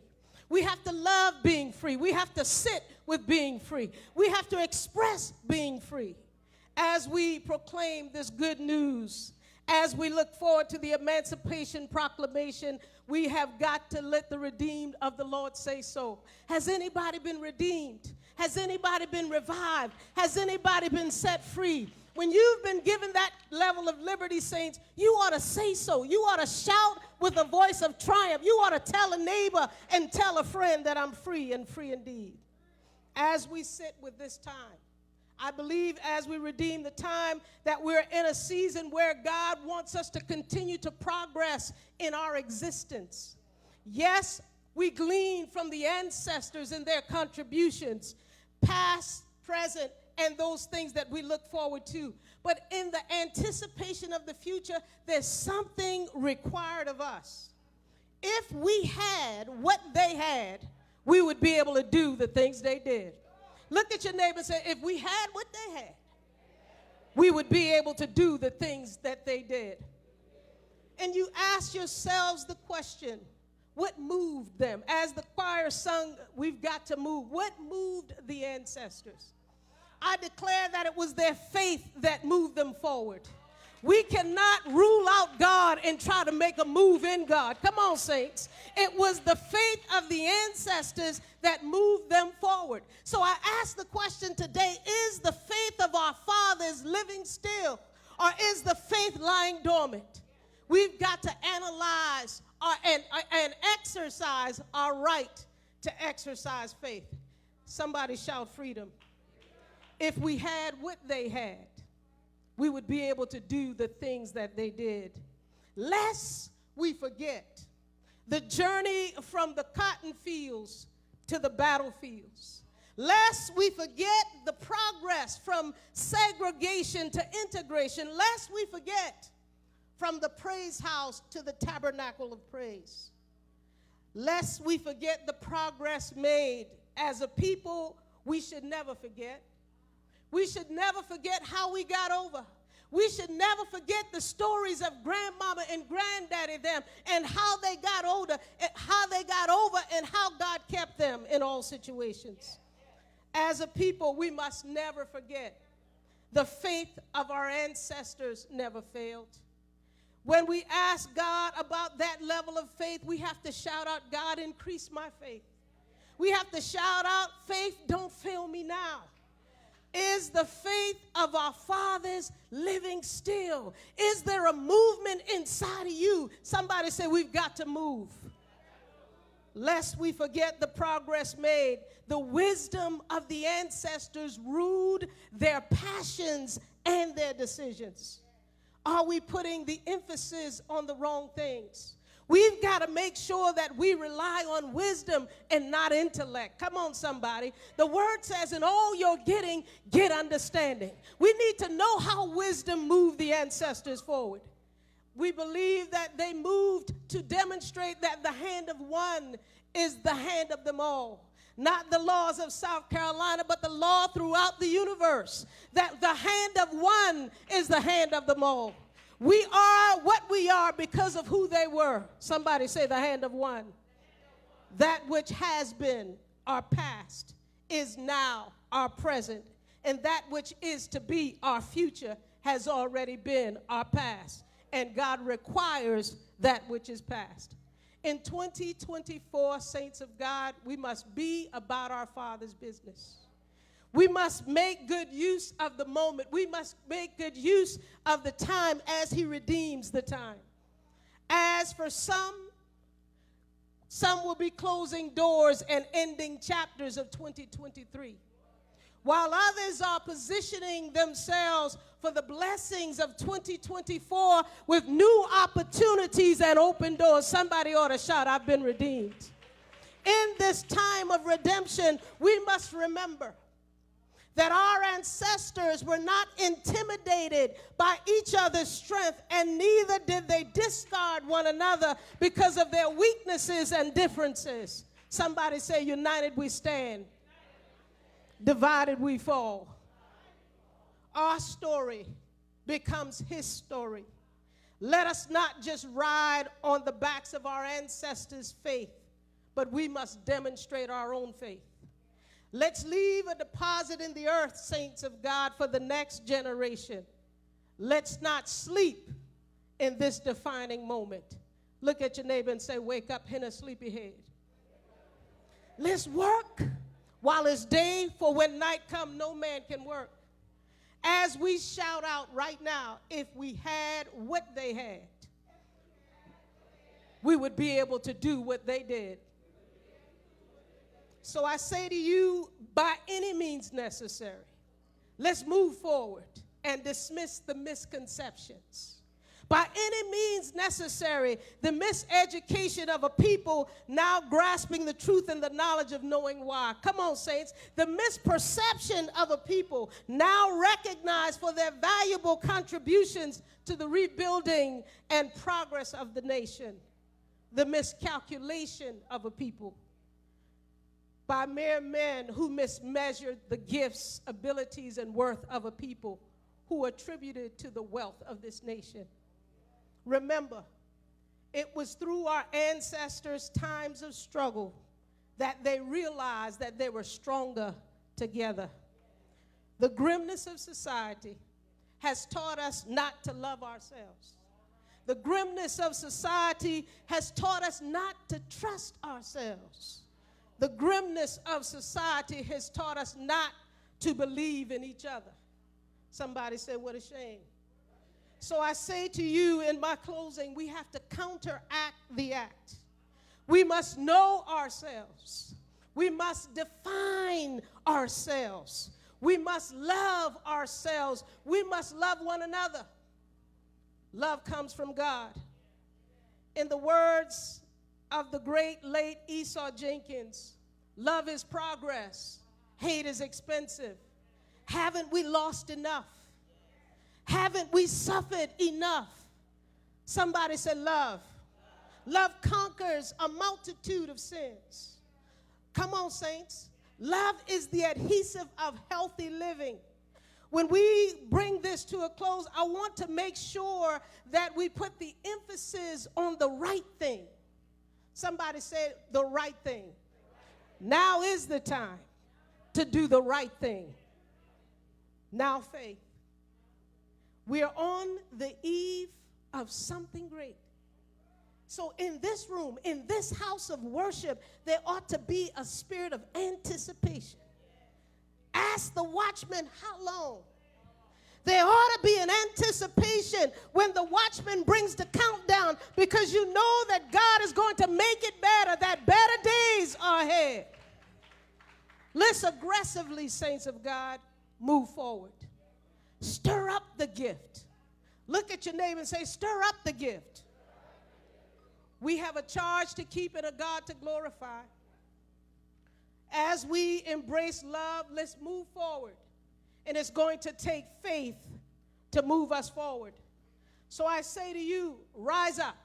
We have to love being free. We have to sit with being free. We have to express being free. As we proclaim this good news, as we look forward to the Emancipation Proclamation, we have got to let the redeemed of the Lord say so. Has anybody been redeemed? Has anybody been revived? Has anybody been set free? When you've been given that level of liberty, saints, you ought to say so. You ought to shout with a voice of triumph. You ought to tell a neighbor and tell a friend that I'm free and free indeed. As we sit with this time, I believe as we redeem the time that we're in a season where God wants us to continue to progress in our existence. Yes, we glean from the ancestors and their contributions, past, present, and those things that we look forward to. But in the anticipation of the future, there's something required of us. If we had what they had, we would be able to do the things they did. Look at your neighbor and say, if we had what they had, we would be able to do the things that they did. And you ask yourselves the question, what moved them? As the choir sung, we've got to move. What moved the ancestors? I declare that it was their faith that moved them forward. We cannot rule out God and try to make a move in God. Come on, saints. It was the faith of the ancestors that moved them forward. So I ask the question today, is the faith of our fathers living still, or is the faith lying dormant? We've got to analyze and exercise our right to exercise faith. Somebody shout freedom. If we had what they had, we would be able to do the things that they did. Lest we forget the journey from the cotton fields to the battlefields. Lest we forget the progress from segregation to integration. Lest we forget from the praise house to the tabernacle of praise. Lest we forget the progress made as a people, we should never forget. We should never forget how we got over. We should never forget the stories of grandmama and granddaddy them and how they got older, and how they got over and how God kept them in all situations. As a people, we must never forget the faith of our ancestors never failed. When we ask God about that level of faith, we have to shout out, God, increase my faith. We have to shout out, faith, don't fail me now. Is the faith of our fathers living still? Is there a movement inside of you? Somebody say, we've got to move. Lest we forget the progress made. The wisdom of the ancestors ruled their passions and their decisions. Are we putting the emphasis on the wrong things? We've got to make sure that we rely on wisdom and not intellect. Come on, somebody. The word says, in all you're getting, get understanding. We need to know how wisdom moved the ancestors forward. We believe that they moved to demonstrate that the hand of one is the hand of them all. Not the laws of South Carolina, but the law throughout the universe. That the hand of one is the hand of them all. We are what we are because of who they were. Somebody say the hand of one. That which has been our past is now our present, and that which is to be our future has already been our past. And God requires that which is past. In 2024, saints of God, we must be about our Father's business. We must make good use of the moment. We must make good use of the time as he redeems the time. As for some will be closing doors and ending chapters of 2023, while others are positioning themselves for the blessings of 2024 with new opportunities and open doors. Somebody ought to shout, I've been redeemed. In this time of redemption, we must remember that our ancestors were not intimidated by each other's strength, and neither did they discard one another because of their weaknesses and differences. Somebody say, united we stand, divided we fall. Our story becomes his story. Let us not just ride on the backs of our ancestors' faith, but we must demonstrate our own faith. Let's leave a deposit in the earth, saints of God, for the next generation. Let's not sleep in this defining moment. Look at your neighbor and say, wake up, hen a sleepyhead. Let's work while it's day, for when night come, no man can work. As we shout out right now, if we had what they had, we would be able to do what they did. So I say to you, by any means necessary, let's move forward and dismiss the misconceptions. By any means necessary, the miseducation of a people now grasping the truth and the knowledge of knowing why. Come on, saints. The misperception of a people now recognized for their valuable contributions to the rebuilding and progress of the nation. The miscalculation of a people by mere men who mismeasured the gifts, abilities, and worth of a people who attributed to the wealth of this nation. Remember, it was through our ancestors' times of struggle that they realized that they were stronger together. The grimness of society has taught us not to love ourselves. The grimness of society has taught us not to trust ourselves. The grimness of society has taught us not to believe in each other. Somebody said, what a shame. So I say to you in my closing, we have to counteract the act. We must know ourselves. We must define ourselves. We must love ourselves. We must love one another. Love comes from God. In the words of the great late Esau Jenkins, love is progress, hate is expensive. Haven't we lost enough? Haven't we suffered enough? Somebody said love. Love conquers a multitude of sins. Come on, saints. Love is the adhesive of healthy living. When we bring this to a close, I want to make sure that we put the emphasis on the right thing. Somebody said the right thing. Now is the time to do the right thing. Now faith. We are on the eve of something great. So in this room, in this house of worship, there ought to be a spirit of anticipation. Ask the watchman how long. There ought to be an anticipation when the watchman brings the countdown, because you know that God is going to make it better, that better days are ahead. Let's aggressively, saints of God, move forward. Stir up the gift. Look at your neighbor and say, stir up the gift. We have a charge to keep and a God to glorify. As we embrace love, let's move forward. And it's going to take faith to move us forward. So I say to you, rise up.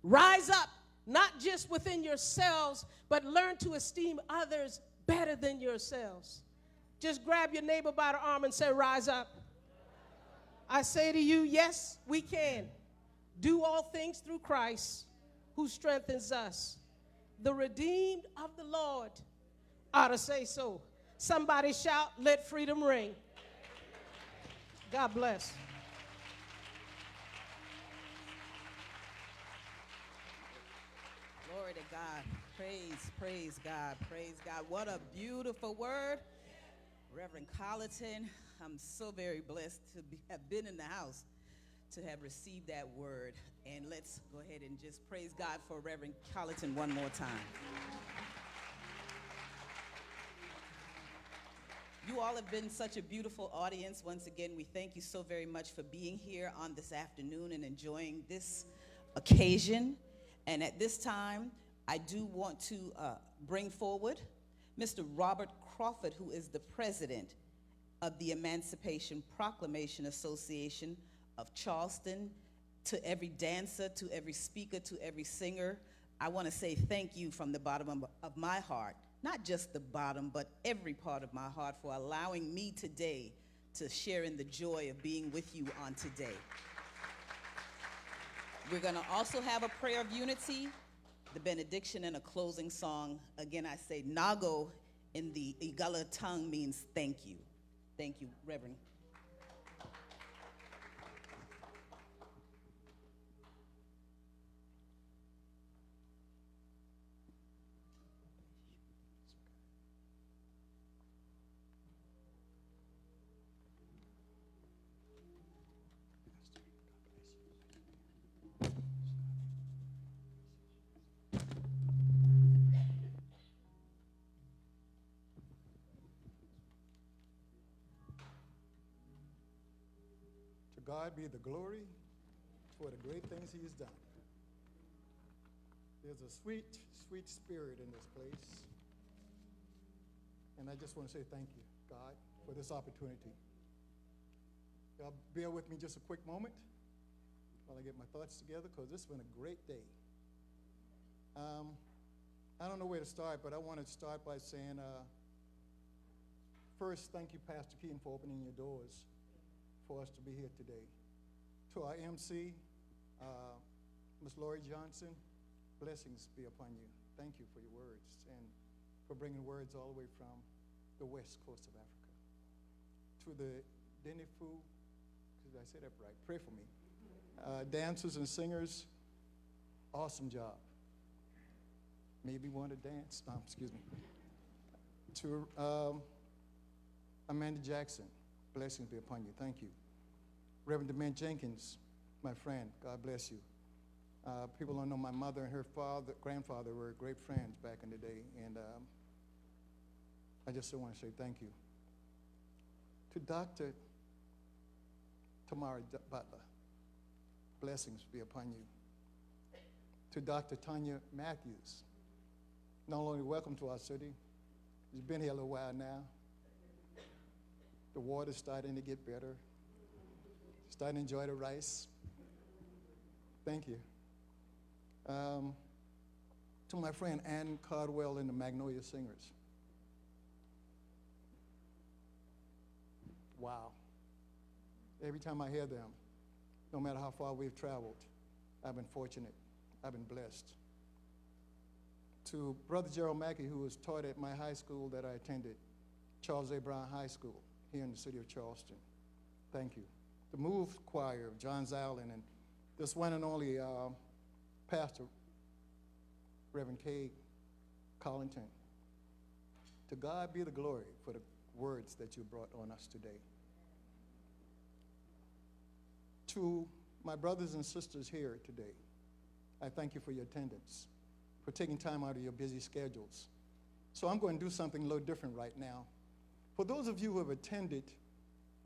Rise up not just within yourselves, but learn to esteem others better than yourselves. Just grab your neighbor by the arm and say, rise up. I say to you, yes, we can do all things through Christ who strengthens us. The redeemed of the Lord ought to say so. Somebody shout, let freedom ring. God bless. Glory to God. Praise God. Praise God. What a beautiful word. Reverend Colleton, I'm so very blessed to have been in the house to have received that word. And let's go ahead and just praise God for Reverend Colleton one more time. You all have been such a beautiful audience. Once again, we thank you so very much for being here on this afternoon and enjoying this occasion. And at this time, I do want to bring forward Mr. Robert Crawford, who is the president of the Emancipation Proclamation Association of Charleston. To every dancer, to every speaker, to every singer, I want to say thank you from the bottom of my heart. Not just the bottom, but every part of my heart for allowing me today to share in the joy of being with you on today. We're going to also have a prayer of unity, the benediction, and a closing song. Again, I say Nago in the Igala tongue means thank you. Thank you, Reverend. God be the glory for the great things he has done. There's a sweet, sweet spirit in this place. And I just want to say thank you, God, for this opportunity. Y'all bear with me just a quick moment while I get my thoughts together, because this has been a great day. I don't know where to start, but I want to start by saying, first, thank you, Pastor Keaton, for opening your doors for us to be here today. To our MC, Ms. Lori Johnson, blessings be upon you. Thank you for your words and for bringing words all the way from the west coast of Africa. To the Denifu, did I say that right? Pray for me. Dancers and singers, awesome job. Maybe want to dance? Excuse me. To Amanda Jackson, blessings be upon you. Thank you. Reverend DeMint Jenkins, my friend, God bless you. People don't know my mother and her grandfather were great friends back in the day, and I just want to say thank you. To Dr. Tamara Butler, blessings be upon you. To Dr. Tanya Matthews, not only welcome to our city, she's been here a little while now. The water's starting to get better. Starting to enjoy the rice. Thank you. To my friend Ann Cardwell and the Magnolia Singers. Wow. Every time I hear them, no matter how far we've traveled, I've been fortunate. I've been blessed. To Brother Gerald Mackey, who was taught at my high school that I attended, Charles A. Brown High School, here in the city of Charleston. Thank you. The Move Choir of Johns Island, and this one and only pastor, Reverend K. Collington. To God be the glory for the words that you brought on us today. To my brothers and sisters here today, I thank you for your attendance, for taking time out of your busy schedules. So I'm going to do something a little different right now. For those of you who have attended,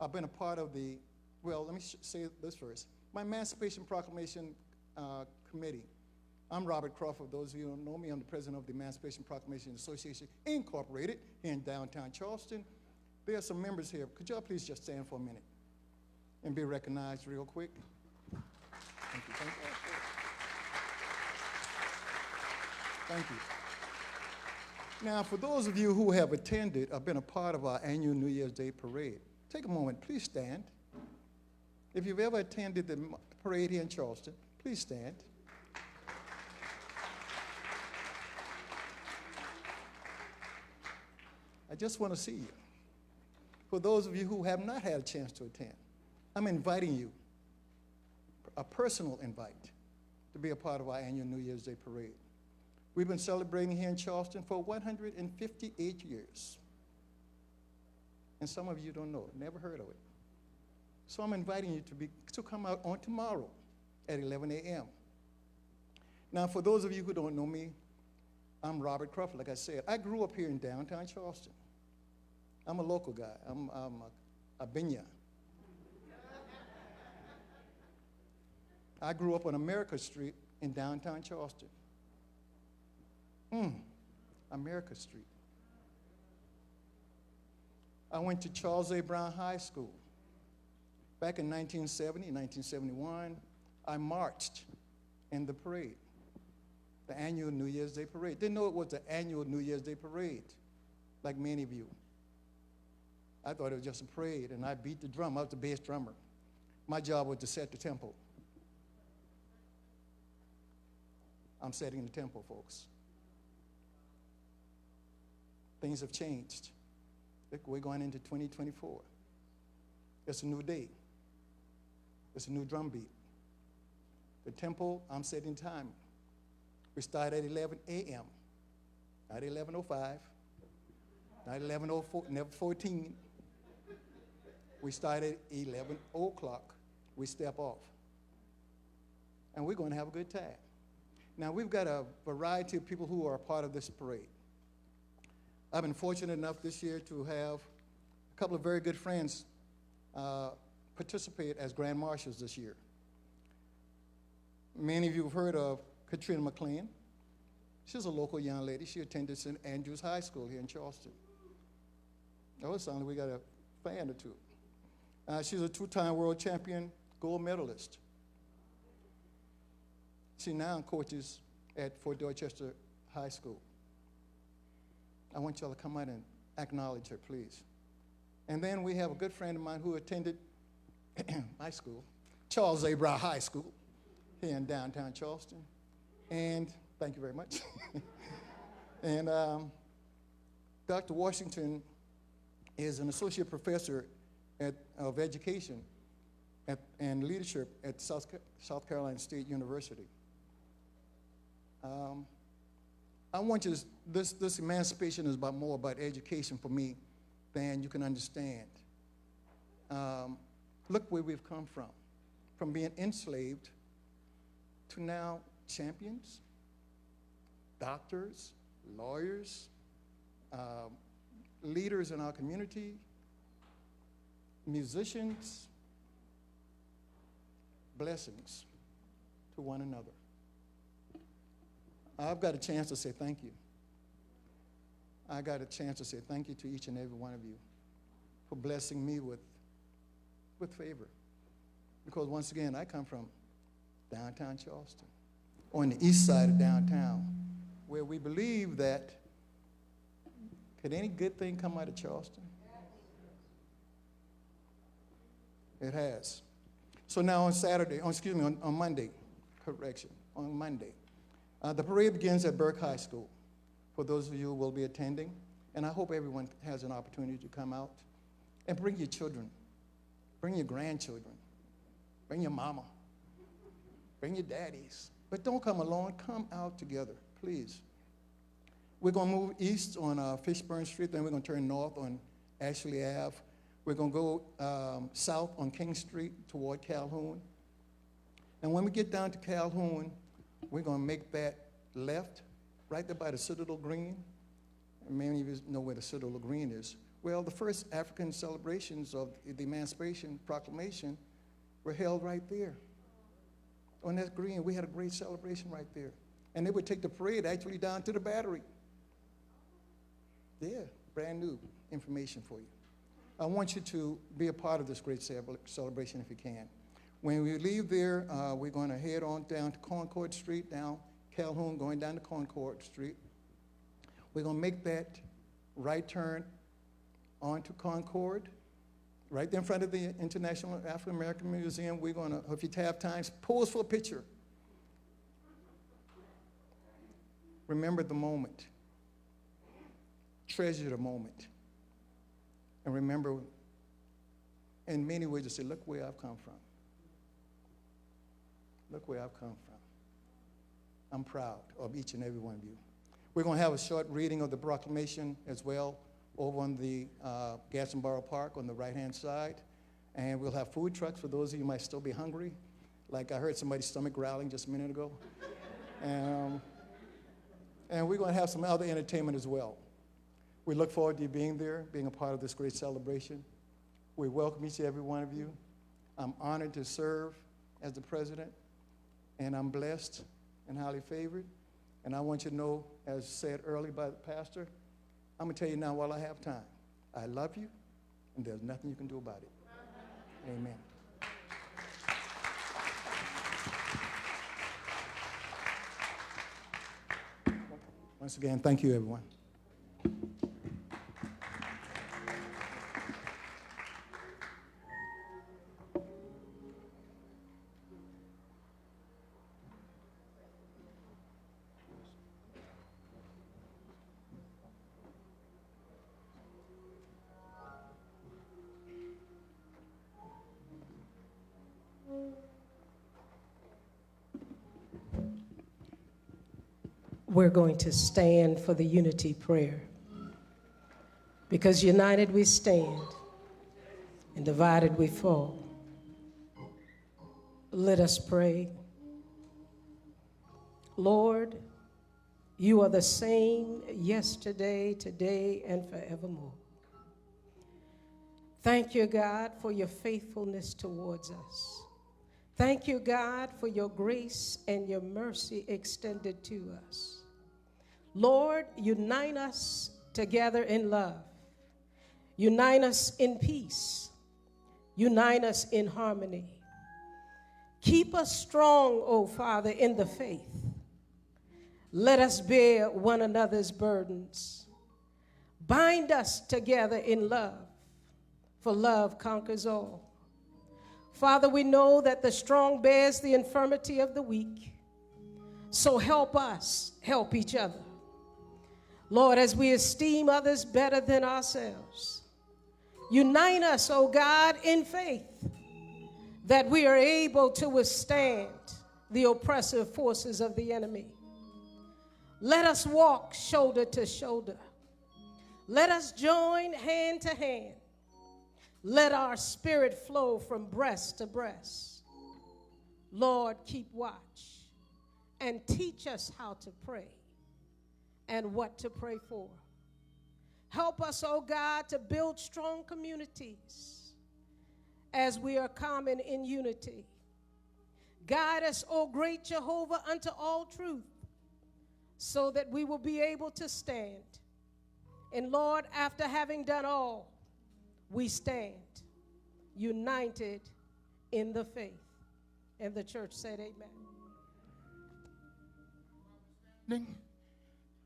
I've been a part of the, well, let me say this first. My Emancipation Proclamation Committee. I'm Robert Crawford. Those of you who don't know me, I'm the president of the Emancipation Proclamation Association, Incorporated, here in downtown Charleston. There are some members here. Could y'all please just stand for a minute and be recognized real quick? Thank you. Thank you. Thank you. Now, for those of you who have attended or been a part of our annual New Year's Day parade, take a moment, please stand. If you've ever attended the parade here in Charleston, please stand. I just want to see you. For those of you who have not had a chance to attend, I'm inviting you, a personal invite, to be a part of our annual New Year's Day parade. We've been celebrating here in Charleston for 158 years. And some of you don't know it, never heard of it. So I'm inviting you to come out on tomorrow at 11 a.m. Now, for those of you who don't know me, I'm Robert Crawford, like I said. I grew up here in downtown Charleston. I'm a local guy. I'm a Binya. I grew up on America Street in downtown Charleston. America Street. I went to Charles A. Brown High School. Back in 1970, 1971, I marched in the parade, the annual New Year's Day parade. Didn't know it was the annual New Year's Day parade, like many of you. I thought it was just a parade, and I beat the drum. I was the bass drummer. My job was to set the tempo. I'm setting the tempo, folks. Things have changed. Look, we're going into 2024. It's a new day. It's a new drum beat. The tempo, I'm setting time. We start at 11 a.m., not 11:05, not 11:04, never 14. We start at 11 o'clock. We step off. And we're going to have a good time. Now, we've got a variety of people who are a part of this parade. I've been fortunate enough this year to have a couple of very good friends participate as Grand Marshals this year. Many of you have heard of Katrina McLean. She's a local young lady. She attended St. Andrews High School here in Charleston. Oh, it sounds like we got a fan or two. She's a two-time world champion gold medalist. She now coaches at Fort Dorchester High School. I want y'all to come out and acknowledge her, please. And then we have a good friend of mine who attended my school, Charles A. Brown High School, here in downtown Charleston. And thank you very much. And Dr. Washington is an associate professor of education and leadership at South Carolina State University. I want you to, this emancipation is more about education for me than you can understand. Look where we've come from being enslaved to now champions, doctors, lawyers, leaders in our community, musicians, blessings to one another. I've got a chance to say thank you. I got a chance to say thank you to each and every one of you for blessing me with favor. Because once again, I come from downtown Charleston, on the east side of downtown, where we believe that could any good thing come out of Charleston? It has. So now on Monday, on Monday, the parade begins at Burke High School, for those of you who will be attending, and I hope everyone has an opportunity to come out and bring your children, bring your grandchildren, bring your mama, bring your daddies, but don't come alone, come out together, please. We're gonna move east on Fishburne Street, then we're gonna turn north on Ashley Ave. We're gonna go south on King Street toward Calhoun. And when we get down to Calhoun, we're going to make that left, right there by the Citadel Green. And many of you know where the Citadel Green is. Well, the first African celebrations of the Emancipation Proclamation were held right there. On that green, we had a great celebration right there. And they would take the parade actually down to the Battery. Yeah, brand new information for you. I want you to be a part of this great celebration if you can. When we leave there, we're going to head on down to Concord Street, down Calhoun going down to Concord Street. We're going to make that right turn onto Concord, right there in front of the International African American Museum. We're going to, if you have time, pose for a picture. Remember the moment. Treasure the moment. And remember, in many ways, to say, look where I've come from. Look where I've come from. I'm proud of each and every one of you. We're going to have a short reading of the proclamation as well over on the Gastonboro Park on the right-hand side. And we'll have food trucks for those of you who might still be hungry. Like I heard somebody's stomach growling just a minute ago. And we're going to have some other entertainment as well. We look forward to you being there, being a part of this great celebration. We welcome each and every one of you. I'm honored to serve as the president, and I'm blessed and highly favored. And I want you to know, as said earlier by the pastor, I'm going to tell you now while I have time, I love you, and there's nothing you can do about it. Amen. Once again, thank you, everyone. We're going to stand for the unity prayer. Because united we stand, and divided we fall. Let us pray. Lord, you are the same yesterday, today, and forevermore. Thank you, God, for your faithfulness towards us. Thank you, God, for your grace and your mercy extended to us. Lord, unite us together in love. Unite us in peace. Unite us in harmony. Keep us strong, O Father, in the faith. Let us bear one another's burdens. Bind us together in love, for love conquers all. Father, we know that the strong bears the infirmity of the weak. So help us help each other. Lord, as we esteem others better than ourselves, unite us, O God, in faith, that we are able to withstand the oppressive forces of the enemy. Let us walk shoulder to shoulder. Let us join hand to hand. Let our spirit flow from breast to breast. Lord, keep watch and teach us how to pray and what to pray for. Help us, oh God, to build strong communities as we are common in unity. Guide us, O great Jehovah, unto all truth, so that we will be able to stand. And Lord, after having done all, we stand united in the faith. And the church said amen.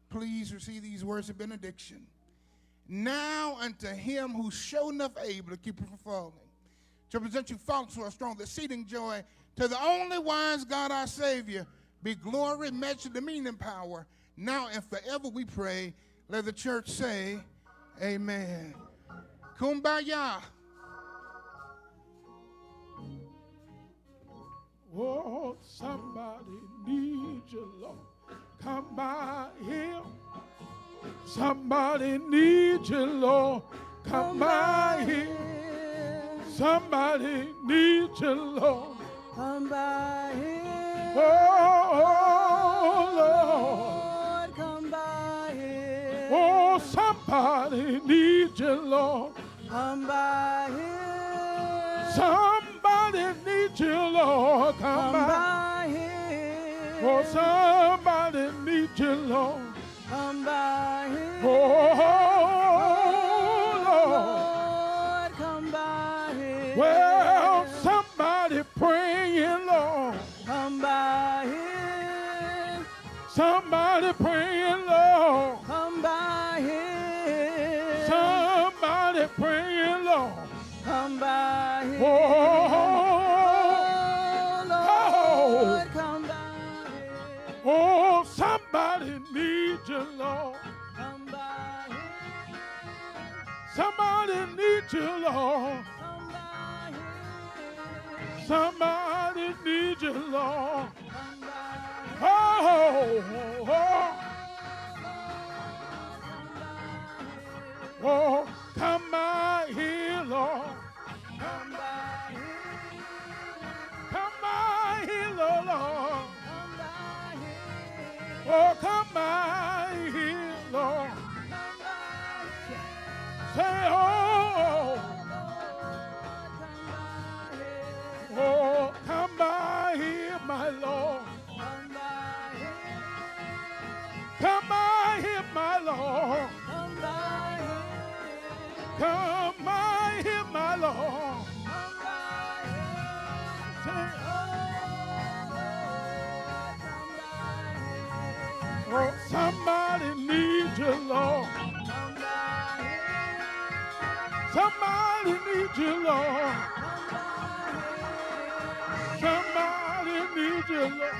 Please receive these words of benediction. Now unto him who's sure enough able to keep you from falling, to present you faults who are strong, exceeding joy, to the only wise God our Savior, be glory, measure, dominion, and power, now and forever we pray. Let the church say, amen. Kumbaya. Oh, somebody needs you, Lord. Come by here. Somebody needs you, Lord. Come by here. Somebody needs you, Lord. Come by here. Oh, Lord. Come by here. Oh, somebody needs you, Lord. Come by here. Somebody needs you, Lord. Come by here. Oh, somebody needs you, Lord. Come by here. Oh, Lord, come by here. well, somebody praying, Lord. Come by here. Somebody needs you, Lord. Oh, oh, oh. Oh, come by here, Lord. Come by here, Lord. Oh, come by here, Lord. Say, oh, oh, come by here, my Lord. Come by here, my Lord. Come by here, my Lord. Say, oh, somebody needs you, Lord. Somebody needs you, Lord. Somebody needs you, Lord.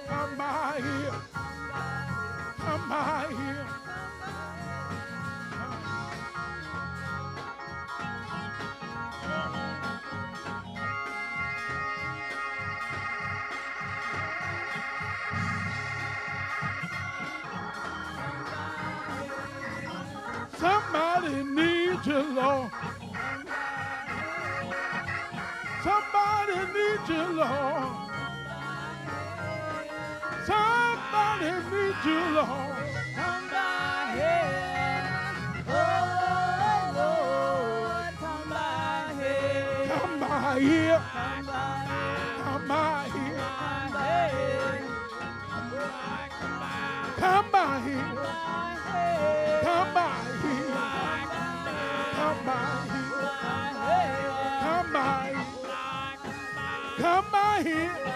Come by here. Come by here. Somebody needs you, Lord. Somebody needs you, Lord. Somebody needs you, Lord. Come by here. Oh, Lord, come by here. Come by here. Come by here. Come by here. Come by here. Come by here. Come by here. Come by here. Come by here.